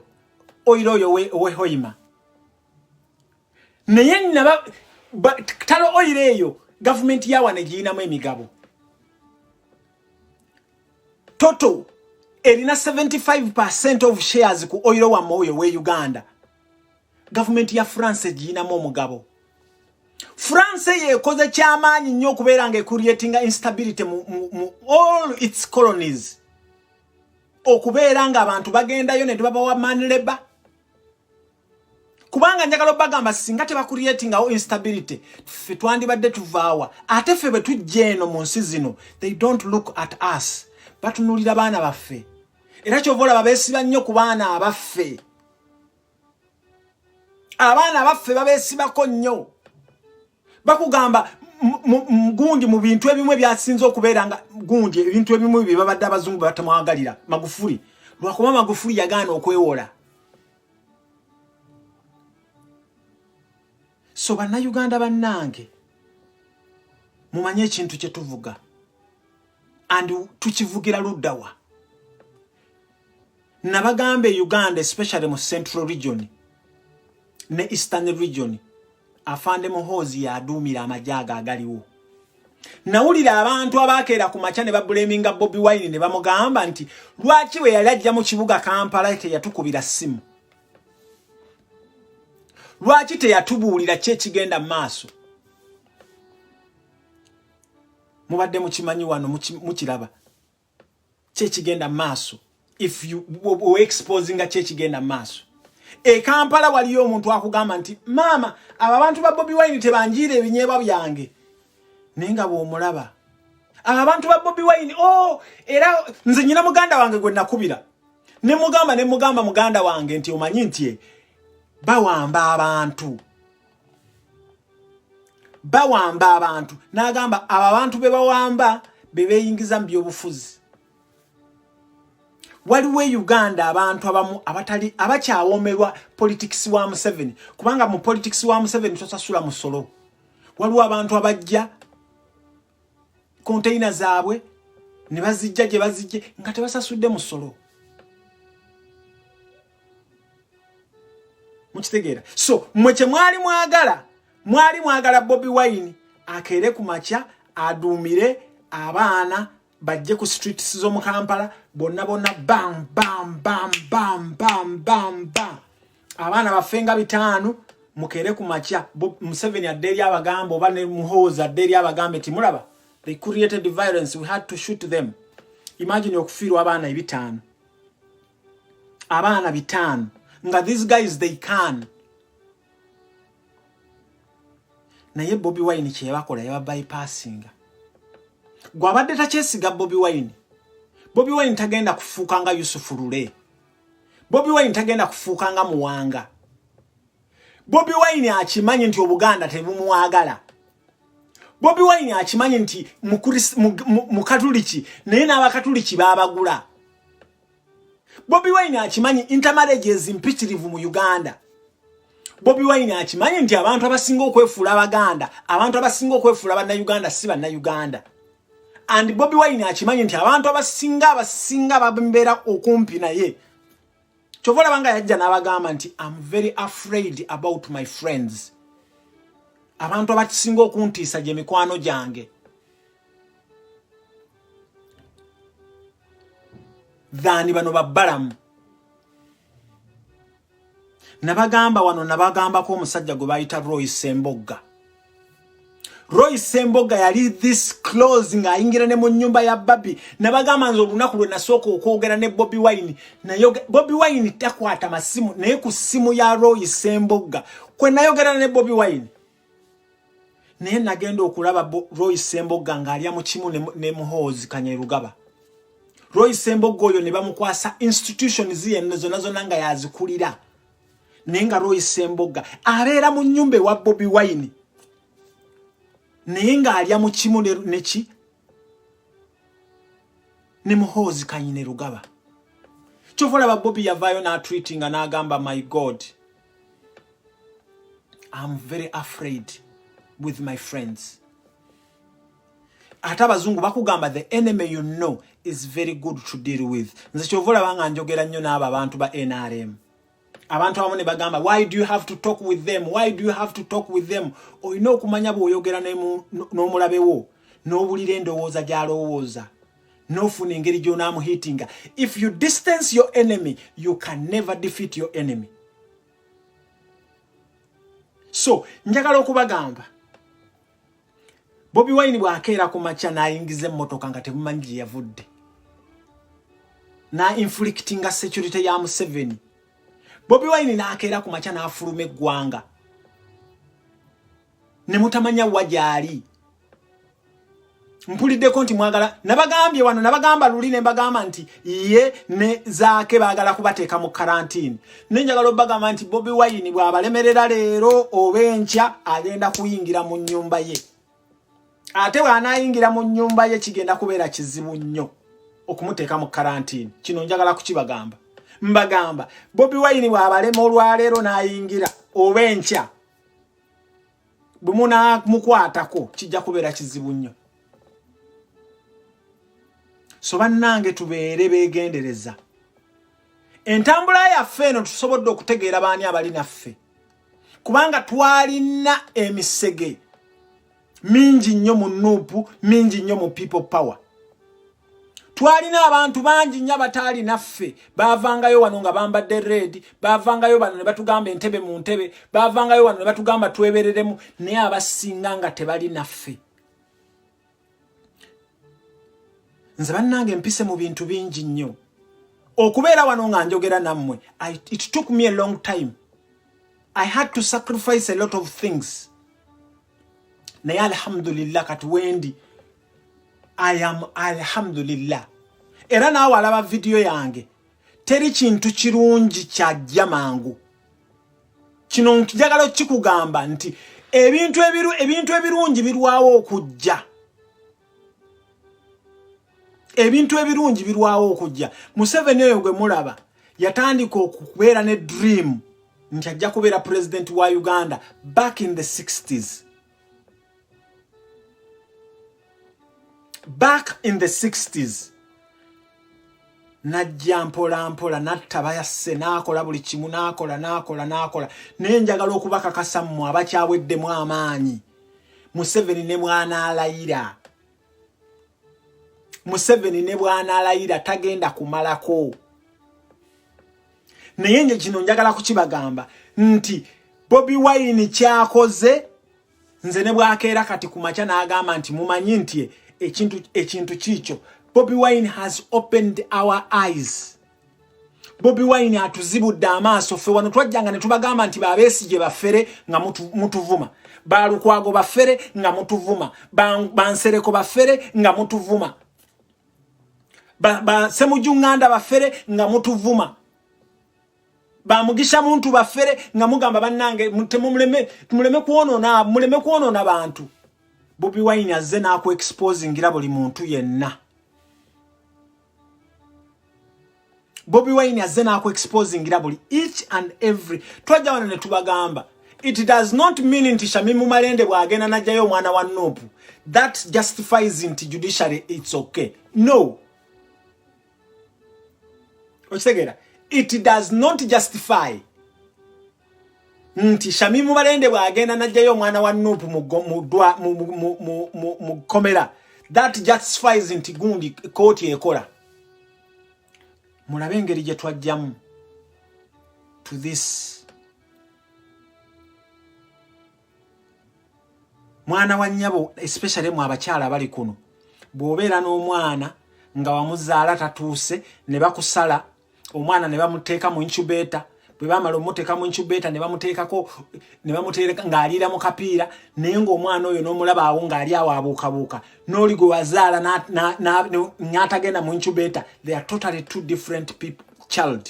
oil oyo we hoima. Naye naba Tal Oil eyo government yawa ne giyinamu emigabo. Total erina 75% of shares ku oil wa moyo we Uganda. Government ya France giyinamu omugabo. France yekoze kyamaanyi nnyo okubeera nga creating instability mu all its colonies. Okubeera nga abantu bagendayo ne babawa man labor. Kubanga njagala bagamba singa teba creating instability ffe twandibadde tuvaawa ate ffe bwe tujja eno mu nsi zino they don't look at us batunulira baana baffe era kyovola babeesiba nnyo ku baana abaffe. Abaana baffe babeesibako nnyo. Bakugamba gundi mu bintu ebimwe byasinze okubeera nga gundi ebintu ebimwe bye babadde abazungu batamwagalira Magufuli lwakuba Magufuli yagaana okwewola. So bannayuganda bannange mumanye ekintu kye tuvuga and tukivugira luddawa. Nabagambe Uganda especially mu Central Region ne Eastern Region afande Muhoozi yaduumira amajaga agaliwo. Nawulira abantu abakeera ku macha ne babulaminga Bobi Wine ne bamugamba nti lwaki we yali ajja mu kibuga Kampala yatukubira simu. Lwaki teyatubuulira kye kigenda maaso. Mubadde mukimanyi wano mukiraba kye kigenda maaso. If you were exposing kye kigenda maaso. Kampala waliyo omuntu akugamba nti mama abantu ba Bobi Wine tebanjire ebinyeebwa byange. Nenga bw'omulaba abantu ba Bobi Wine era nze nyina muganda wange gwe nakubira ne mugamba muganda wange nti omanyi nti bawamba abantu n'agamba abantu be bawamba bebeyingiza mu byobufuzi. Waliwo Uganda abantu abamu abatali abakyawomerwa politics wa Museveni kubanga mu politics wa Museveni tosasula musolo. Waliwo abantu abajja container zaabwe ne bazijja gye bazijje nga tebasasudde musolo. Mukitegeera. So mweche mwali mwagala Bobi Wine akeere ku macha aduumire abaana bajje ku streets zo mu Kampala bonna bam bam bam bam bam bam bam abaana bafenga bitano mukere ku macha Museveni adderi abagamba oba ne Muhoozi adderi abagambe ti mulaba they created the violence we had to shoot them. Imagine okufiirwa abaana ebitano abaana bitano nga these guys they can. Naye Bobi Wine kye bakola yaba bypassing. Gwabadde takyesiga Bobi Wine. Bobi Wine tagenda kufuuka nga Yusuf Lule. Bobi Wine tagenda kufuuka nga Muwanga. Bobi Wine akimanyi nti Obuganda tebumwagala. Bobi Wine akimanyi nti mukatuliki naye n'abakatuliki babagula. Bobi Wine akimanyi intermarriages impitirivu mu Uganda. Bobi Wine akimanyi nti abantu abasinga okwefuula Abaganda, abantu abasinga okwefuula Bannayuganda si Bannayuganda. And Bobi Wine akimanyi nti abantu abasinga babembera okumpi naye. Chovola banga yajja n'abagamba nti I'm very afraid about my friends. Abantu abasinga okuntiisa gye mikwano gyange. Dhani bano babbalamu. Nabagamba wano nabagamba ko omusajja gwe bayita Roy Ssemboga. Roy Ssemboga yali this close nga ayingira ne mu nnyumba ya Babi. Nabagamba nzo olunaku lwe nasooka okwogera ne Bobi Wine. Bobi Wine takwata masimu naye ku simu ya Roy Ssemboga. Kwe nayogera ne Bobi Wine. naye nagenda okulaba Roy Sembogga ng'alya mu kimu ne Muhoozi Kanyerugaba. Roy Sembogga oyo ne bamukwasa institutions yenna zonna nga yazikulira. Naye nga Roy Sembogga abeera mu nnyumba ewa Bobi Wine. Naye ng'alya mu kimu ne Muhoozi Kanyerugaba. Kyova olaba Bobi yavaayo n'atweetinga n'agamba, my God, I'm very afraid with my friends. Ate abazungu bakugamba the enemy you know is very good to deal with. Nze kyova olaba nga njogera nnyo n'abo abantu ba NRM. Abantu abamu ne bagamba, why do you have to talk with them? Why do you have to talk with them? Olina okumanya bw'oyogera n'omulabe wo n'owulira endowooza gy'alowooza n'ofuna engeri gy'onaamuhiitinga. If you distance your enemy, you can never defeat your enemy. So njagala okubagamba, Bobi Wine bw'akeera ku makya n'ayingiza emmotoka nga temumanyi gye yavudde, inflictinga security ya Museveni. Bobi Wine n'akeera ku makya n'afuluma eggwanga ne mutamanya wa gy'ali. Mpuliddeko nti mwagala, nabagambye wano, nabagamba luli ne mbagamba nti ye ne Zaake baagala kubateeka mu karantini. Ne njagala obbagamba nti Bobi Wine bw'abalemerera leero oba enkya agenda kuyingira mu nnyumba ye. Ate bw'anaayingira mu nnyumba ye kigenda kubeera kizibu nnyo okumuteeka mu karantini. Kino njagala kukibagamba. Mbagamba Bobi Wine bw'abalema olwaleero n'ayingira oba enkya bwe munamukwatako kijja kubeera kizibu nnyo. So bannange tubeere beegendereza. Entambula yaffe eno tusobodde okutegeera baani abali naffe, kubanga twalina emisege mingi nnyo mu Nuupu, mingi nnyo mu People Power. Twalina abantu bangi nnyo abataali naffe, baavangayo wano nga bambadde red, baavangayo bano ne batugamba entebe mu ntebe, baavangayo wano ne batugamba twebereremu, naye abasinga nga tebali naffe. Nze bannange mpise mu bintu bingi nnyo okubeera wano nga njogera nammwe. It took me a long time. I had to sacrifice a lot of things. Naye alhamdulillah kati wendi I am alhamdulillah. Era naawe alaba video yange teri kintu kirungi kyajja mangu. Kino njagala kikugamba nti ebintu ebirungi birwawo okujja. Ebintu ebirungi birwawo okujja. Museveni oyo gwe mulaba yatandika okubeera ne dream nti ajja kubeera president wa Uganda back in the 60s. Back in the 60s. Najja mpola mpola natta bayasse n'akola buli kimu n'akola. Naye njagala okubakakasa mmwe abakyaweddemu amaanyi. Museveni ne bw'anaalayira. Museveni ne bw'anaalayira tagenda kumalako. Naye nje kino njagala kukibagamba nti Bobi Wine kyakoze, nze ne bw'akeera kati ku makya n'agamba nti mumanyi nti ekintu kikyo. Bobi Wine has opened our eyes. Bobi Wine atuzibudde amaaso. Ffe wano twajjanga ne tubagamba nti Besigye baffere nga mutuvuma, Balukwago baffere nga mutuvuma, Bansereko baffere nga mutuvuma, Ssemujjunganda baffere nga mutuvuma, Bamugisha muntu baffere nga mugamba bannange muleme kwonoona bantu. Bobi Wine azze n'aku exposingira buli muntu yenna. Bobi Wine azze n'aku exposingira buli each and every. Twajja wano ne tubagamba, it does not mean nti Shamimu Malende bw'agenda n'ajjayo omwana wa Nuupu that justifies nti judiciary it's okay. No. Okitegera? It does not justify nti Shamimu Malende bw'agenda n'ajjayo omwana wa Nuupu mu komera. That justifies nti gundi kooti ekola. Mulabe engeri gye twajjamu to this. Mwana wa nnyabo, especially mu abakyala abali kuno, bw'obeera n'omwana nga wamuzaala tatuuse ne bakusala omwana ne bamuteeka mu incubator bwe bamala omuteka mu incubator ne bamuteekako ne bamuteeka ng'aliira mu kapiira naye ng'omwana oyo n'omulaba awo ng'ali awo abuukabuuka n'oli gwe wazaala n'atagenda mu incubator. They are totally two different people, child.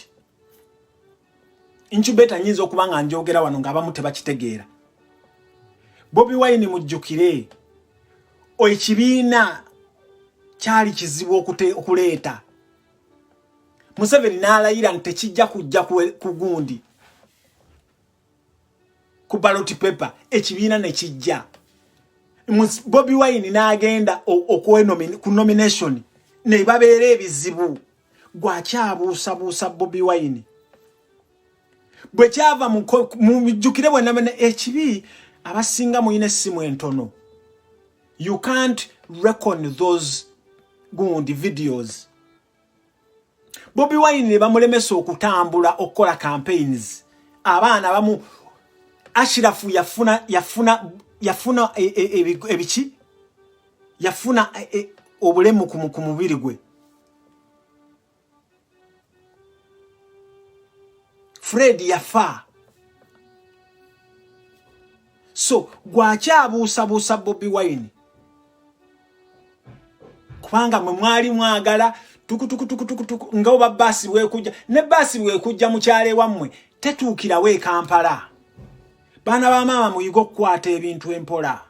Incubator nyinza okuba nga njogera wano ng'abamu tebakitegeera. Bobi Wine mujjukire ekibiina kyali kizibu okuleeta. Museveni n'alayira nti tekijja kujja ku gundi ku ballot paper, ekibiina ne kijja. Bobi Wine n'agenda ku nomination ne babeera ebizibu. Gwakyabuusabuusa Bobi Wine. Bwe kyava mujjukire bwe namene ekibi abasinga muyina essimu entono. You can't reckon those gundi videos. Bobi Wine bamulemesa okutambula okukola campaigns. Abaana bamu Ashirafu yafuna ebiki yafuna obulemu ku mubiri gwe. Fred yafa. So gwakyabuusabuusa Bobi Wine kubanga mwe mwali mwagala tuku nga oba basi bwekujja ne basi bwekujja mu kyale wammwe tetuukira we Kampala. Baana ba maama muyigo okukwata ebintu empola.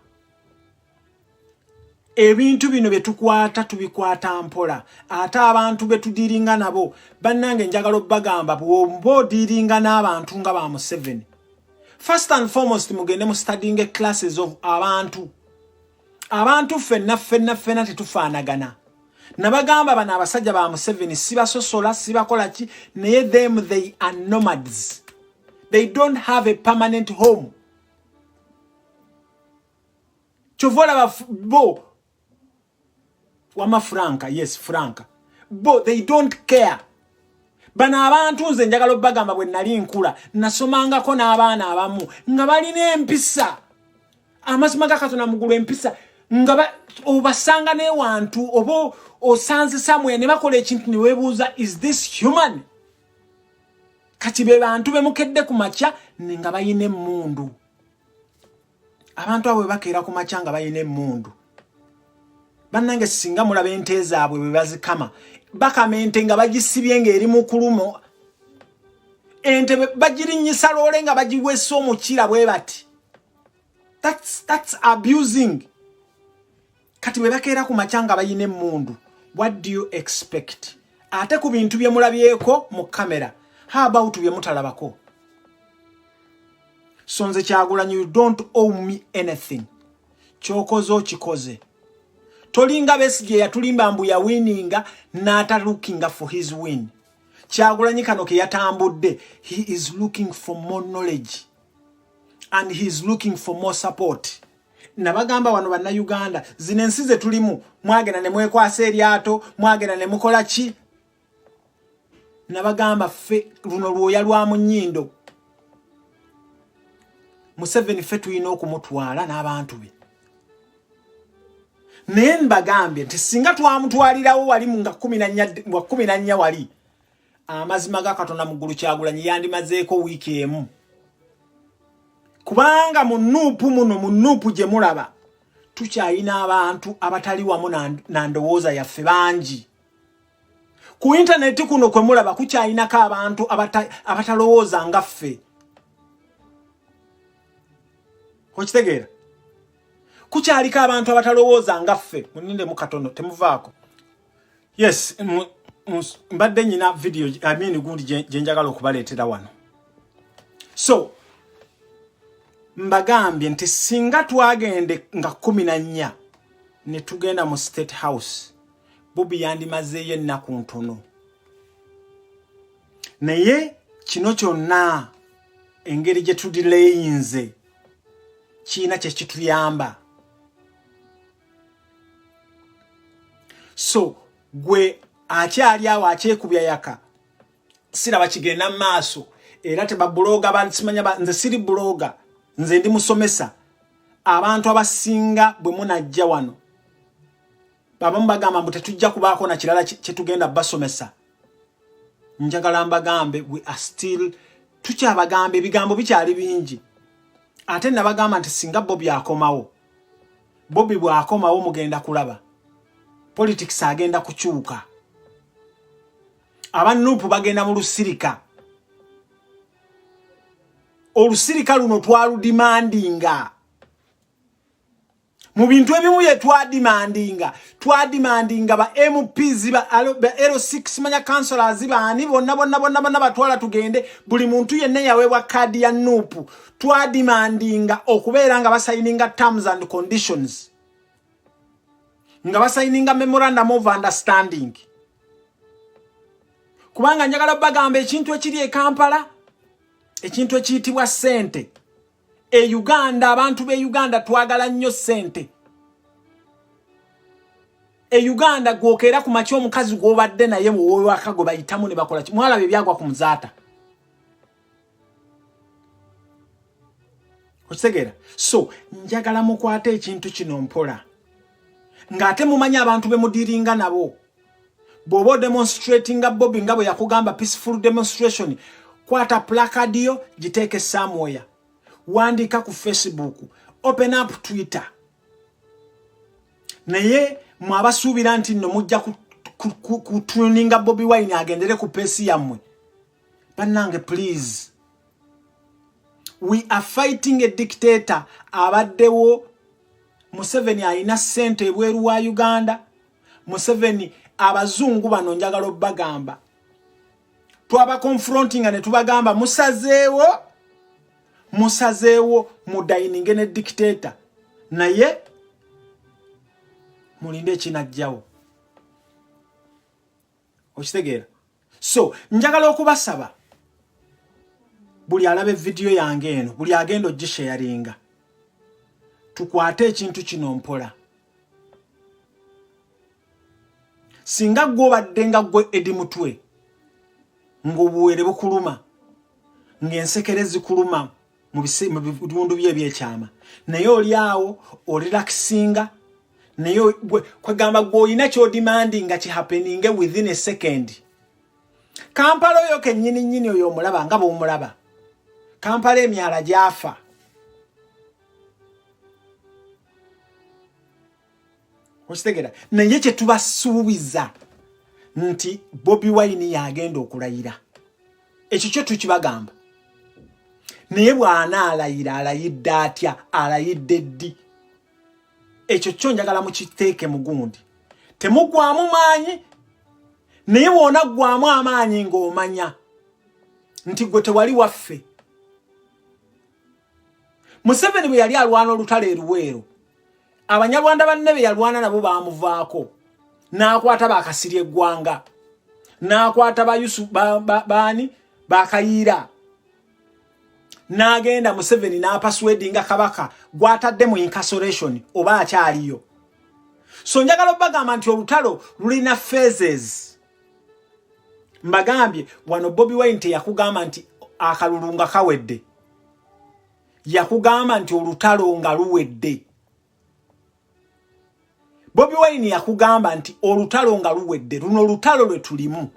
Ebintu bino bye tukwata tubikwata mpola. Ate abantu betudiringa nabo bannange njagala obbagamba bw'oba odiringa n'abantu nga ba Museveni. First and foremost mugende mu studying classes of abantu. Abantu ffenna tetufaanagana. Nabagamba bano abasajja ba Museveni sibasosola sibakola ki naye them they are nomads. They don't have a permanent home. Chovola bo Wama Franca, yes, Franca. Bo, they don't care. Bana abantu nze njagala obbagamba bwe nali nkula nasomangako n'abaana abamu nga balina empisa. Amazima ga Katonda mugulu empisa nga obasanga n'ewantu oba osanze samwe ne bakola ekintu ne weebuuza is this human? Kati be bantu bemukedde ku makya nga bayina emmundu. Abantu abo bakeera ku makya nga bayina emmundu. Bannange singa mulaba ente zaabwe bwe bazikama bakamente nga bagisibye ng'eri mu kulumo. Ente bagirinyisa loole nga bagiwesa omukira bwe bati. That's abusing. Kati bwe bakeera ku makya nga bayina emmundu. What do you expect? Ate ku bintu bye mulabyeko mu kamera. How about bye mutalabako? Sonze Kyagulanyi, you don't owe me anything. Kyokoze okikoze. Tolinga Besigye yatulimba mbu ya winninga nata looking for his win. Kyagulanyi kano ke yatambudde. He is looking for more knowledge. And he is looking for more support. Nabagamba wano banna Uganda zino ensi ze tulimu mwagenda ne mwekwasa eryato mwagenda ne mukola ki. Nabagamba fe luno lwoya lwa munyindo. Museveni fe tuyina okumutwala n'abantu be. Naye mbagambye nti singa twamutwalirawo wali mu nga 14 wali amazima ga Katonda mu ggulu Kyagulanyi yandimazeeko wiiki emu. Kubanga mu nuupu gye mulaba tukyayina abantu abatali wamu na ndowooza yaffe bangi. Ku internet kuno kwe mulaba kukyayinako abantu abatalowooza nga ffe. Okitegeera? Kukyalika abantu abatalowooza nga ffe. Muninde mu katono temuvaako. Yes, mbadde nyina video gundi gye njagala okubaleetera wano. So mbagambye nti singa twagende nga 14 ne tugenda mu State House Bobi yandimazeeyo ennaku ntono. Naye kino kyonna engeri gye tudilayinze kiina kye kituyamba. So gwe akyali awo akyekubya yaka siraba kigenda maaso era tebabuloga bansimanya nze siri buloga nze ndi musomesa. Abantu abasinga bwe munajja wano baba mbagamba mbu tetujja kubaako na kirala kye tugenda basomesa. Njagala mbagambe we are still tukyabagamba ebigambo bikyali bingi ate nabagamba nti singa Bobby akomawo Bobby bw'akomawo mugenda kulaba politics agenda kukyuka abanupu bagenda mu lusirika olusirika luno twaludimandinga mu bintu ebimu ye twadimandinga ba MPs ba L6 manya councillors baani bonna batwala tugende buli muntu yenna yaweebwa kadi ya nupu twadimandinga okubeera nga basayininga terms and conditions nga basayininga memorandum of understanding kubanga njagala bagamba ekintu ekiri e Kampala ekintu ekiyitibwa sente e Uganda abantu be Uganda twagala nnyo sente e Uganda gwokera ku machi omukazi gwobadde naye mu wakago bayitamu ne bakola mwala bebyagwa ku muzata Otegera so njagala mukwate ekintu kino mpola ngate mumanya abantu be mudiringa nabo bobo demonstrating Bobby ngabo yakugamba peaceful demonstration kwata placard yo giteke somewhere wandika ku Facebook open up Twitter naye mwabasuubira nti nno mujja kutuninga Bobby Wine agendere ku pesi yamwe bannange please we are fighting a dictator abaddewo Museveni ayina sente ebweru wa Uganda Museveni abazungu bano njagala obbagamba twaba confronting ne tubagamba musazeewo mudayininge ne dictator naye mulinde kinajjawo okitegeera so njagala okubasaba buli alabe video yange eno buli agendo gisharinga tukwate ekintu kino mpola singa gwobadde nga gwe edi mutwe ngobuwere bukuluma ng'ensekere zikuluma mu bitundu bye ebyekyama naye oli awo orelaxinga naye kwegamba gw'olina ky'odimandinga kihappening within a second Kampala oyo kennyini oyo omulaba nga bw'omulaba Kampala emyala gyafa Okitegera naye kye tubasuubiza nti Bobby Wine yagenda okulayira ekyo kyo tukibagamba naye bwana alayidde atya alayidde ddi ekyo kyo njagala mukiteeke mugundi temugwamu maanyi naye wona gwamu amaanyi ng'omanya nti gwe tewali waffe Museveni bwe yali alwana olutalo eruweero Abanyarwanda banne be yalwana nabo baamuvaako n'akwata bakasirye eggwanga n'akwata ba Yusuf baani bakayira n'agenda Museveni n'apaswedinga kabaka gwatadde mu incarceration oba akyaliyo so njagala bagamba nti olutalo lulina phases mbagambye wano Bobby Wine yakugamba nti akalulunga kawedde yakugamba nti olutalo nga luwedde Bobby Wine yakugamba nti olutalo nga luwedde luno olutalo lwe tulimu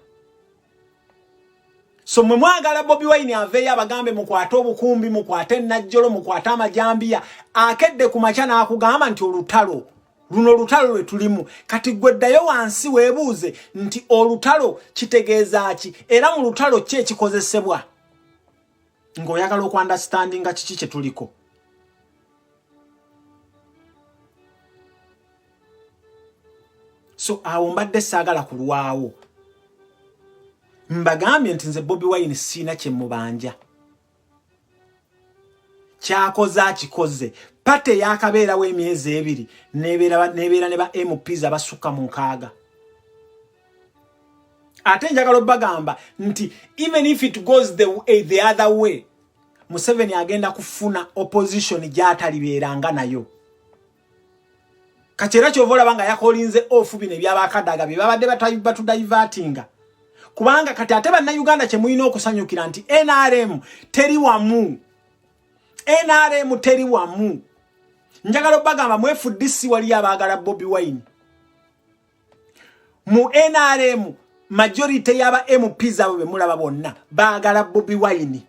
so mwe mwagala Bobby Wine aveeyo abagambe mukwate obukumbi mukwate najjolo mukwate amajambiya akedde ku macha n'akugamba nti olutalo luno olutalo lwe tulimu kati gweddayo wansi weebuuze nti olutalo kitegeeza ki era mu lutalo ki ekikozesebwa ng'oyagala okwandastandinga kiki kye tuliko so awo mbadde saagala kulwawo mbagambye nti nze Bobby Wine sina kye mubanja kyakoze akikoze pate yakabeerawo emyezi ebiri nebeera ne ba MPs abasukka mu nkaaga ate njagala obbagamba nti even if it goes the other way Museveni agenda kufuna opposition gy'atalibeeranga nayo kachera kyovola banga yakolinze ofu bine byabakadaga bibabadde batudivertinga kubanga kati ate banna Uganda kye muyina okusanyukira nti NRM teri wamu njagala bagamba mwefudisi wali abagala Bobby Wine mu NRM majority yaba MPs abo be mulaba bonna baagala Bobby Wine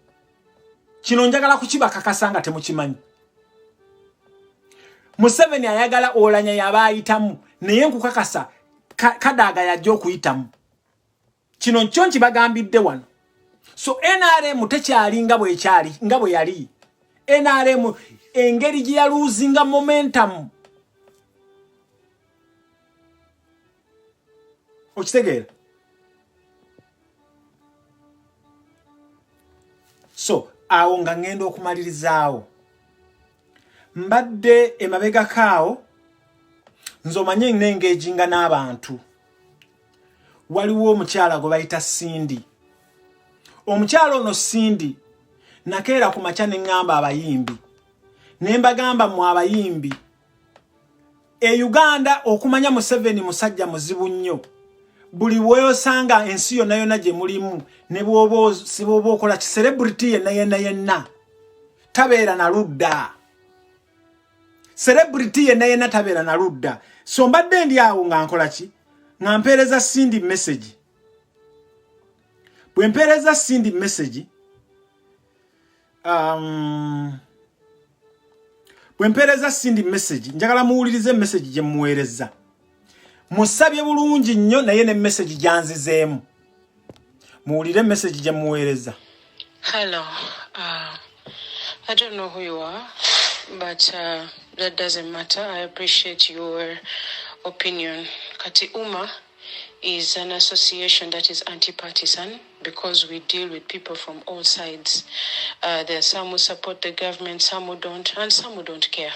kino njagala kukibakakasa nga temukimanyi. Museveni ayagala olanya yabayitamu naye nkukakasa Kadaga yajja okuyitamu. Kino kyo nkibagambidde wano. So NRM tekyali nga bwe yali. NRM engeri gye yaluzinga momentum. Okitegeera? So awo nga ngenda okumalirizawo. Mbadde emabega kaawo nzomanye nengeejinga n'abantu. Waliwo omukyala gwe bayita Cindy. Omukyala ono Cindy nakeera ku makya ne ngamba abayimbi. Ne mbagamba mu abayimbi. Uganda okumanya Museveni musajja muzibu nnyo. Buli weosanga ensi yonna yonna gye mulimu ne bw'oba okola ki celebrity yenna tabeera na ludda. Celebrity yenna tabeera na ludda. So mbadde ndi awo nga nkola ki? Nga mpeereza Cindy message. Bwe mpeereza Cindy message, bwe mpeereza Cindy message, njagala muwulirize message gye muweereza. Musabye bulungi nnyo naye ne message gyanzizeemu. Muwulire message gye muweereza. Hello. I don't know who you are, but that doesn't matter. I appreciate your opinion. Kati Uma is an association that is anti-partisan because we deal with people from all sides. There are some who support the government, some who don't, and some who don't care.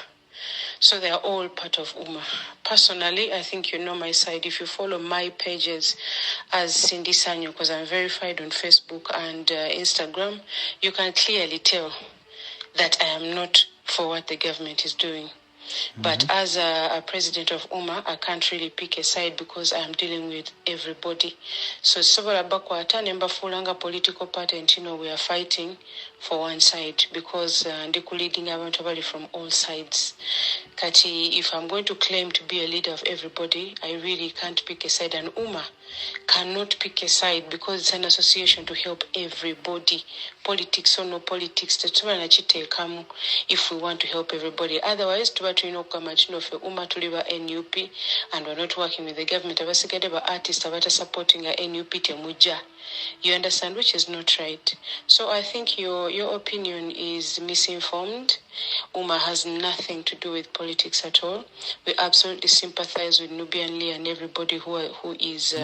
So they are all part of Uma. Personally, I think you know my side. If you follow my pages as Cindy Sanyo, because I'm verified on Facebook and Instagram, you can clearly tell that I am not for what the government is doing. But as a president of Uma, I can't really pick a side because I am dealing with everybody. So Sobola Bakwata Nemba Fulanga political party, and we are fighting for one side because Ndiku leading abantu from all sides. Kati, if I'm going to claim to be a leader of everybody, I really can't pick a side, and Uma cannot pick a side because it's an association to help everybody. Politics or no politics, if we want to help everybody. Otherwise, Uma to live NUP, and we're not working with the government. Artists are supporting a NUP temuja. You understand, which is not right. So I think your opinion is misinformed. Uma has nothing to do with politics at all. We absolutely sympathize with Nubian Lee and everybody who is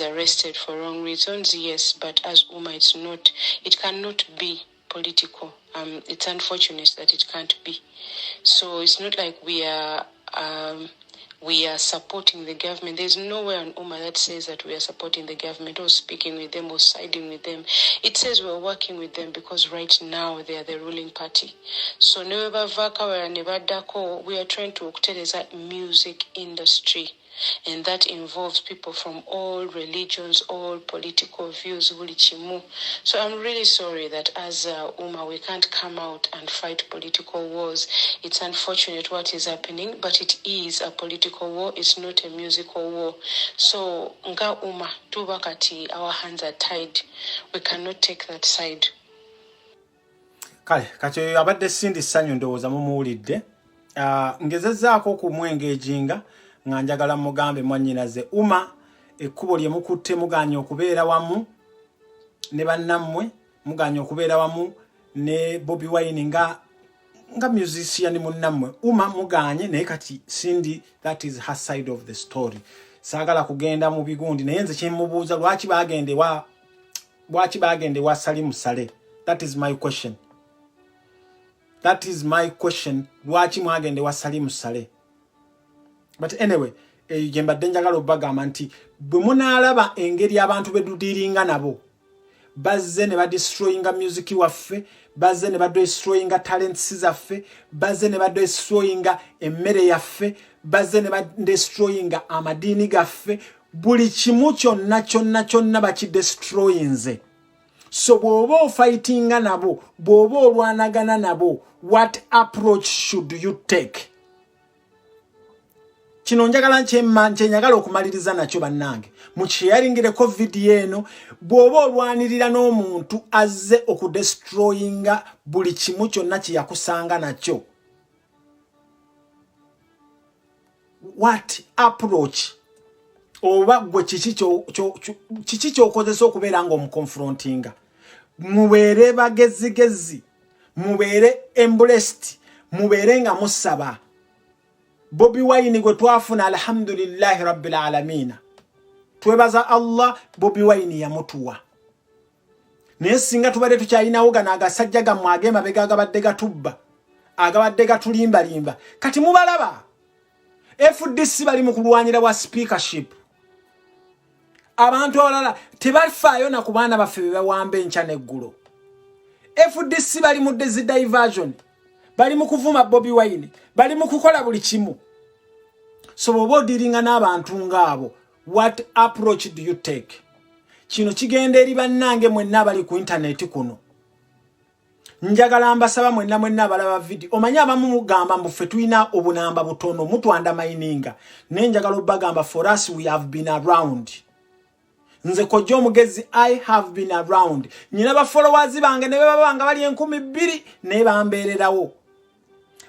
arrested for wrong reasons. Yes, but as Uma, it cannot be political. It's unfortunate that it can't be. So it's not like we are supporting the government. There's nowhere on Uma that says that we are supporting the government or speaking with them or siding with them. It says we're working with them because right now they are the ruling party. So we are trying to tell that music industry, and that involves people from all religions, all political views. So I'm really sorry that as Uma, we can't come out and fight political wars. It's unfortunate what is happening, but it is a political war. It's not a musical war. So nga Uma, tubakati, our hands are tied. We cannot take that side. Kale, kati abadde Cindy Sanyo ndowooza mumuwulidde. Ngezezaako kumwengejinga nga njagala mugambe mwannyinaze Uma ekkubo lye mukutte muganye okubeera wamu ne bannammwe, muganye okubeera wamu ne Bobi Wine nga musician munnammwe. Uma muganye naye kati Cindy, that is her side of the story. Saagala kugenda mu bigundi naye nze kyemubuuza lwaki bagende wa Salimu Sale. That is my question. That is my question. Lwaki mwagende wa Salimu Sale? But anyway, mbadde njagala obagamba nti bwe munaalaba engeri abantu bedudiringa nabo, bazze ne badestroyinga music waffe, bazze ne badestroyinga talents zaffe, bazze ne badestroyinga emmere yaffe, bazze ne badestroyinga amadiini gaffe, buli kimu kyonna bakidestroyinze. So bw'oba ofightinga nabo, bw'oba olwanagana nabo, what approach should you take? kino njagala njagala okumaliriza nakyo bannange mu sharingireko video eno bw'oba olwanirira n'omuntu azze okudestroyinga buli kimu kyonna kye yakusanga nakyo. What approach oba gwe kiki ky'okozesa okubeera ng'omuconfrontinga? Mubeere bagezigezi, mubeere embraced, mubeere nga musaba. Bobi Wine gwe twafuna alhamdulillahi rabbil alamina. Twebaza Allah Bobi Wine yamutuwa. Naye singa tubadde tukyalinawo gano agasajja gammwe ag'emabega agabadde gatubba, agabadde gatulimbalimba, kati mubalaba. FDC bali mu kulwanira wa speakership. Abantu abalala tebafaayo na ku baana baffe be bawamba enkya n'eggulo. FDC bali mu diversion. Bali mu kuvuma Bobi Wine, bali mu kukola buli kimu. So bw'oba odiringa n'abantu ng'abo, what approach do you take? Kino kigenda eri bannange mwenna abali ku internet kuno. Njagala mbasaba mwenna abalaba video. Omanyi abamu mugamba mbufe tulina obunamba butono mutwanda mayininga. Ne njagala obagamba for us we have been around. Nze Kojja Omugezi I have been around. Nyina ba followers bange ne babanga bali 2,000 ne bambeererawo.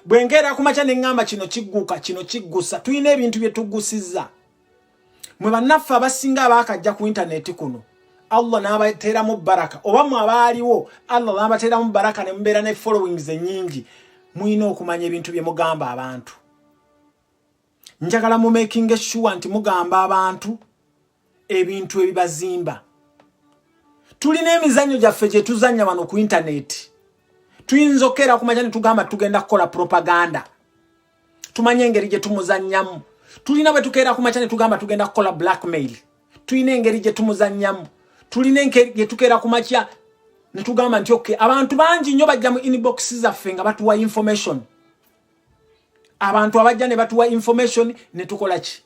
Bwengera kumacha ne ngamba kino kigguka kino kiggusa tuyina ebintu bye tuggusizza. Mwe bannaffe abasinga abakajja ku internet kuno. Allah n'abateeramu baraka. Oba mwe abaaliwo Allah n'abateeramu baraka ne mubeera ne followings ennyingi. Muyina okumanya ebintu bye mugamba abantu. Njagala mu making sure nti mugamba abantu ebintu ebibazimba. Tulina emizannyo gyaffe gye tuzannya wano ku internet. Tuyinza okera kumanya ne tugamba tugenda kukola propaganda. Tumanye engeri gye tumuzannyamu. Tulina bwe tukeera kumacha ne tugamba tugenda kukola blackmail. Tulina engeri gye tumuzannyamu. Tulina engeri gye tukeera kumacha ne tugamba nti okay abantu bangi nnyo bajja mu inbox zaffe nga batuwa information. Abantu abajja ne batuwa information ne tukola ki?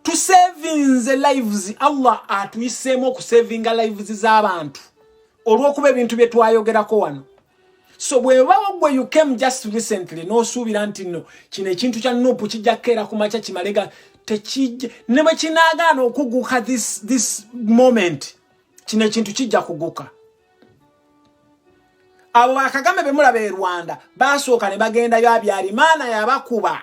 To saving the lives Allah atuiseemu okusavinga lives z'abantu. Olw'okuba ebintu bye twayogerako wano. So bwe you came just recently no suubira nti no kino ekintu kya Nuupu kijja kukeera kumacha kimalega tekijja ne bwe kinaagaana okuguka this moment kino ekintu kijja kuguka. Abo Kagame be mulaba e Rwanda basooka ne bagendayo Habyarimana yabakuba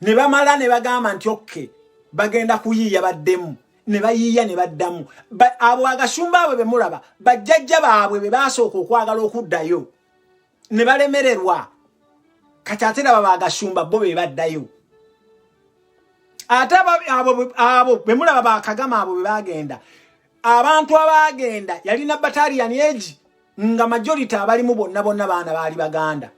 ne bamala ne bagamba nti okay bagenda kuyiiya baddemu ne bayiiya ne baddamu. Abo agashumba abo be mulaba bajjajja baabwe be basooka okwagala okuddayo ne balemererwa kati ate laba bagashumba bo be baddayo. Ate abo be mulaba ba Kagame abo be bagenda abantu abagenda yalina battalion age nga majority abalimu bonna baana baali Baganda.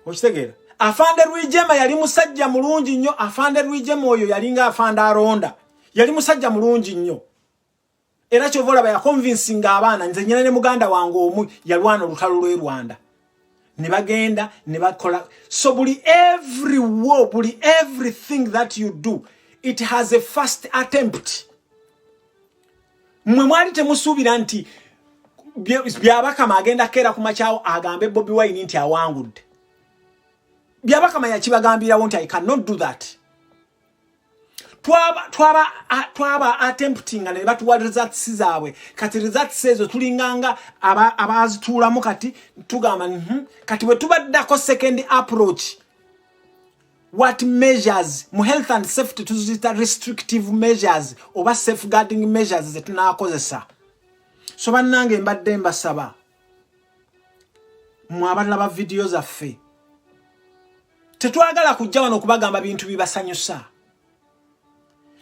Okitegeera Afande Rwigema yali musajja mulungi nnyo. Afande Rwigema oyo yalinga afande alonda. Yali musajja mulungi nnyo. Era kyovola baya convincing abaana nze nyina ne muganda wange omu yalwana olutalo lw'e Rwanda. Ne bagenda ne bakola. So every war, everything that you do, it has a first attempt. Mwe mwali temusuubira nti byabakama agenda keera kumakyawo agambe Bobi Wine nti awangudde. Byabakama yakibagambirawo nti I cannot do that. Twaba attempting ne batuwa results zaabwe. Kati results ezo tulinganga abazituulamu kati tugamba kati bwe tubaddako second approach. What measures mu health and safety tuzita restrictive measures oba safeguarding measures ze tunaakozesa. So bannange mbadde mbasaba mu abalaba video zaffe tetwagala kujja wano kubagamba bintu bibasanyusa.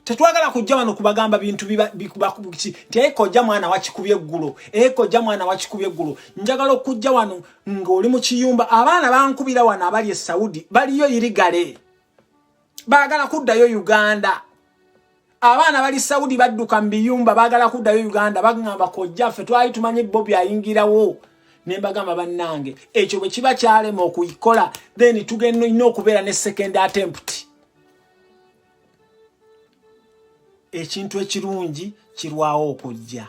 Tetwagala kujja wano kubagamba bintu bikubakubuki nti Kojja mwana wakikubye eggulo Kojja mwana wakikubye eggulo. Njagala okujja wano ng'oli mu kiyumba abaana bankubira wano abali e Saudi baliyo irigale baagala kuddayo Uganda. Abaana bali Saudi badduka mu biyumba baagala kuddayo Uganda bagamba Kojja ffe twali tumanye Bobi ayingirawo. Ne mbagamba bannange ekyo bwe kiba kyalema okuyikola then tugenda ino okubeera ne second attempt. Ekintu ekirungi kirwawo okujja.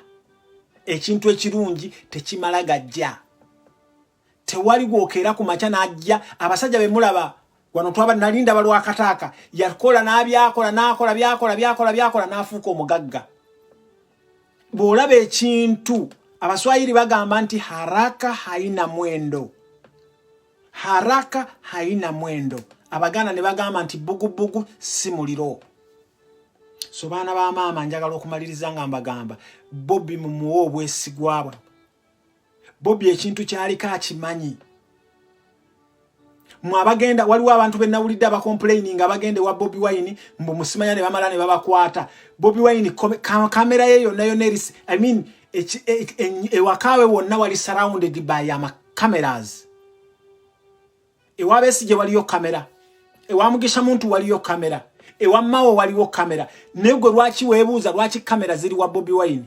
Ekintu ekirungi tekimala gajja. tewali gwokera ku macha najja abasajja bemulaba wano twaba nalinda balwa kataka yakola nabyakola nakola byakola nafuuka omugagga bolabe ekintu abaswahili bagamba nti haraka haina mwendo abaganda ne bagamba nti bugubugu si muliro so baana ba maama njagala okumaliriza nga mbagamba Bobby mumuwo obwesigwabwa Bobby ekintu kyalika akimanyi mwabagenda waliwo abantu benawulidde abakomplaining abagende wa Bobby Wine mbu musimanya ne bamala ne babakwata Bobby Wine kamera ye yonna yoneris I mean ewakawe wonna wali surrounded by cameras ewabesije waliyo kamera ewamugisha muntu waliyo kamera ewammawo waliwo kamera nego lwaki webuuza lwaki kamera ziri wa Bobby Wine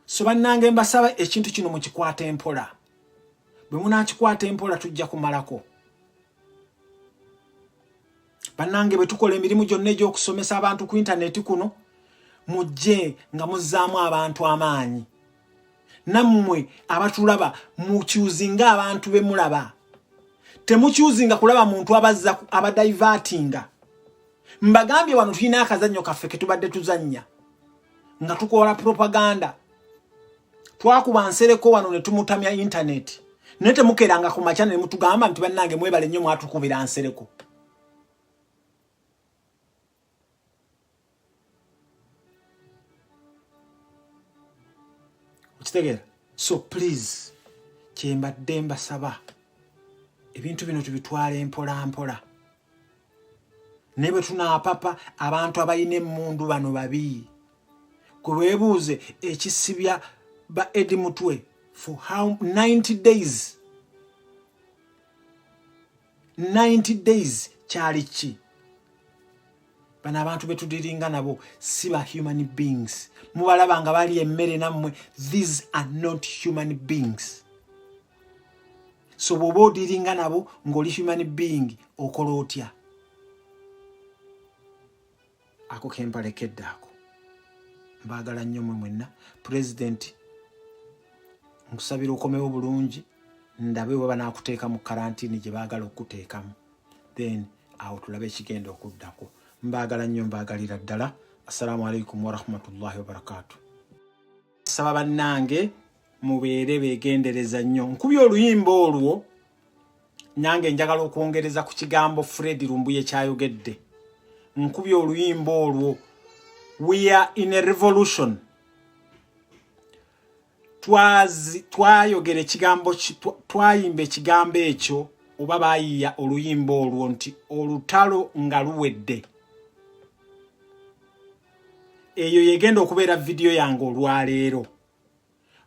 so bannange mbasaba ekintu kino mukikwata empola bwe munakikwata empola tujja kumalako bannange bwe tukola emirimu gyonna egy'okusomesa abantu ku internet kuno mujje nga muzzaamu abantu amaanyi nammwe abatulaba mukyuzinga abantu bemulaba temukyuzinga kulaba muntu abazza abadivertinga mbagambye wano tulina akazannyo kaffe ke tubadde tuzannya nga tukola propaganda twakuba nsereko wano ne tumutamya internet nete mukeranga ku machana ne mutugamba nti bannange mwebale nnyo mwatukubira nsereko ukitegera so please kyembadde mbasaba ebintu bino tubitwale empola nebe tunaapapa abantu abayine emmundu bano babi kwebuuze ekisibya ba Eddie Mutwe for how 90 days kyali ki bana abantu betudiringa nabo siba human beings mubalaba nga bali emmere nammwe these are not human beings so bobo diringa nabo ngoli human being okola otya ako kempalekedde ako mbagala nnyo mwenna president nkusabira okomewo bulungi ndabe bwe banakuteeka mu karantini gye baagala okuteekamu then awo tulabe ekigenda okuddako mbagala nnyo mbagalira ddala assalamu alaikum warahmatullahi wabarakatuh saba bannange mubeere begendereza nnyo nkubye oluyimba olwo nyange njagala okwongereza ku kigambo Fred Lumbuye kyayogedde nkubye oluyimba olwo we are in a revolution twayogera ekigambo twayimba ekigambo ekyo oba bayiya oluyimba olwo nti olutalo nga luwedde eyo yegenda okubeera video yange olwaleero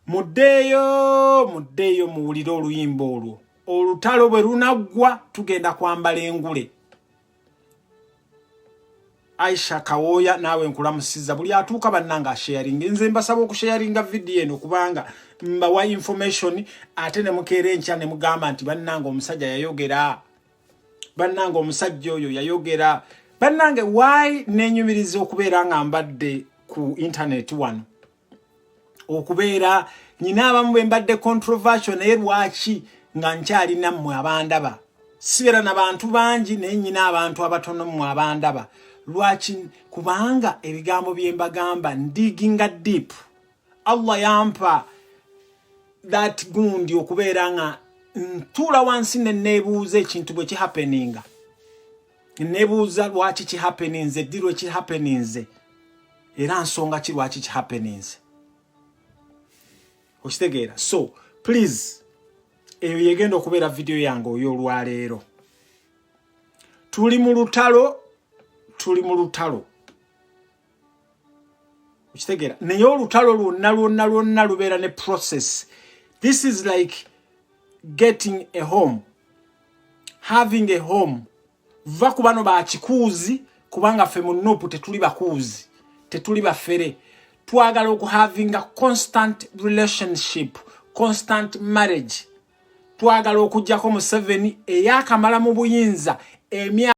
muddeeyo muwulire oluyimba olwo olutalo bwe lunaggwa tugenda kwambala engule Aisha Kawoya nawe nkulamusiza buli atuuka bannanga sharing nze mbasaba okusharinga video eno kubanga mbawa information ate ne mukere encha ne mugamba nti bannanga omusajja yayogera bannanga omusajja oyo yayogera bannange why nenyumiriza okubeera nga mbadde ku internet wano okubeera nyina abamu bembadde controversial naye lwaki nga nkyali nammwe abandaba sibeera n'abantu bangi naye nyina abantu abatono mu abandaba lwaki kubanga ebigambo byembagamba ndiginga deep Allah yampa that gundi okubeera nga ntula wansi nebuuza ekintu bwe kihappeninga nebuuza lwaki kihappeninze dirwe kihappeninze era nsonga ki lwaki kihappeninze okitegeera so please eyo yegenda okubeera video yange oyo olwaleero tuli mu lutalo okitegeera naye olutalo lwonna lubeera ne process this is like getting a home having a home va ku bano bakikuuzi kubanga ffe mu Nuupu tetuli bakuuzi tetuli bafere twagala having a constant relationship constant marriage twagala okujjako Museveni eyakamala mu buyinza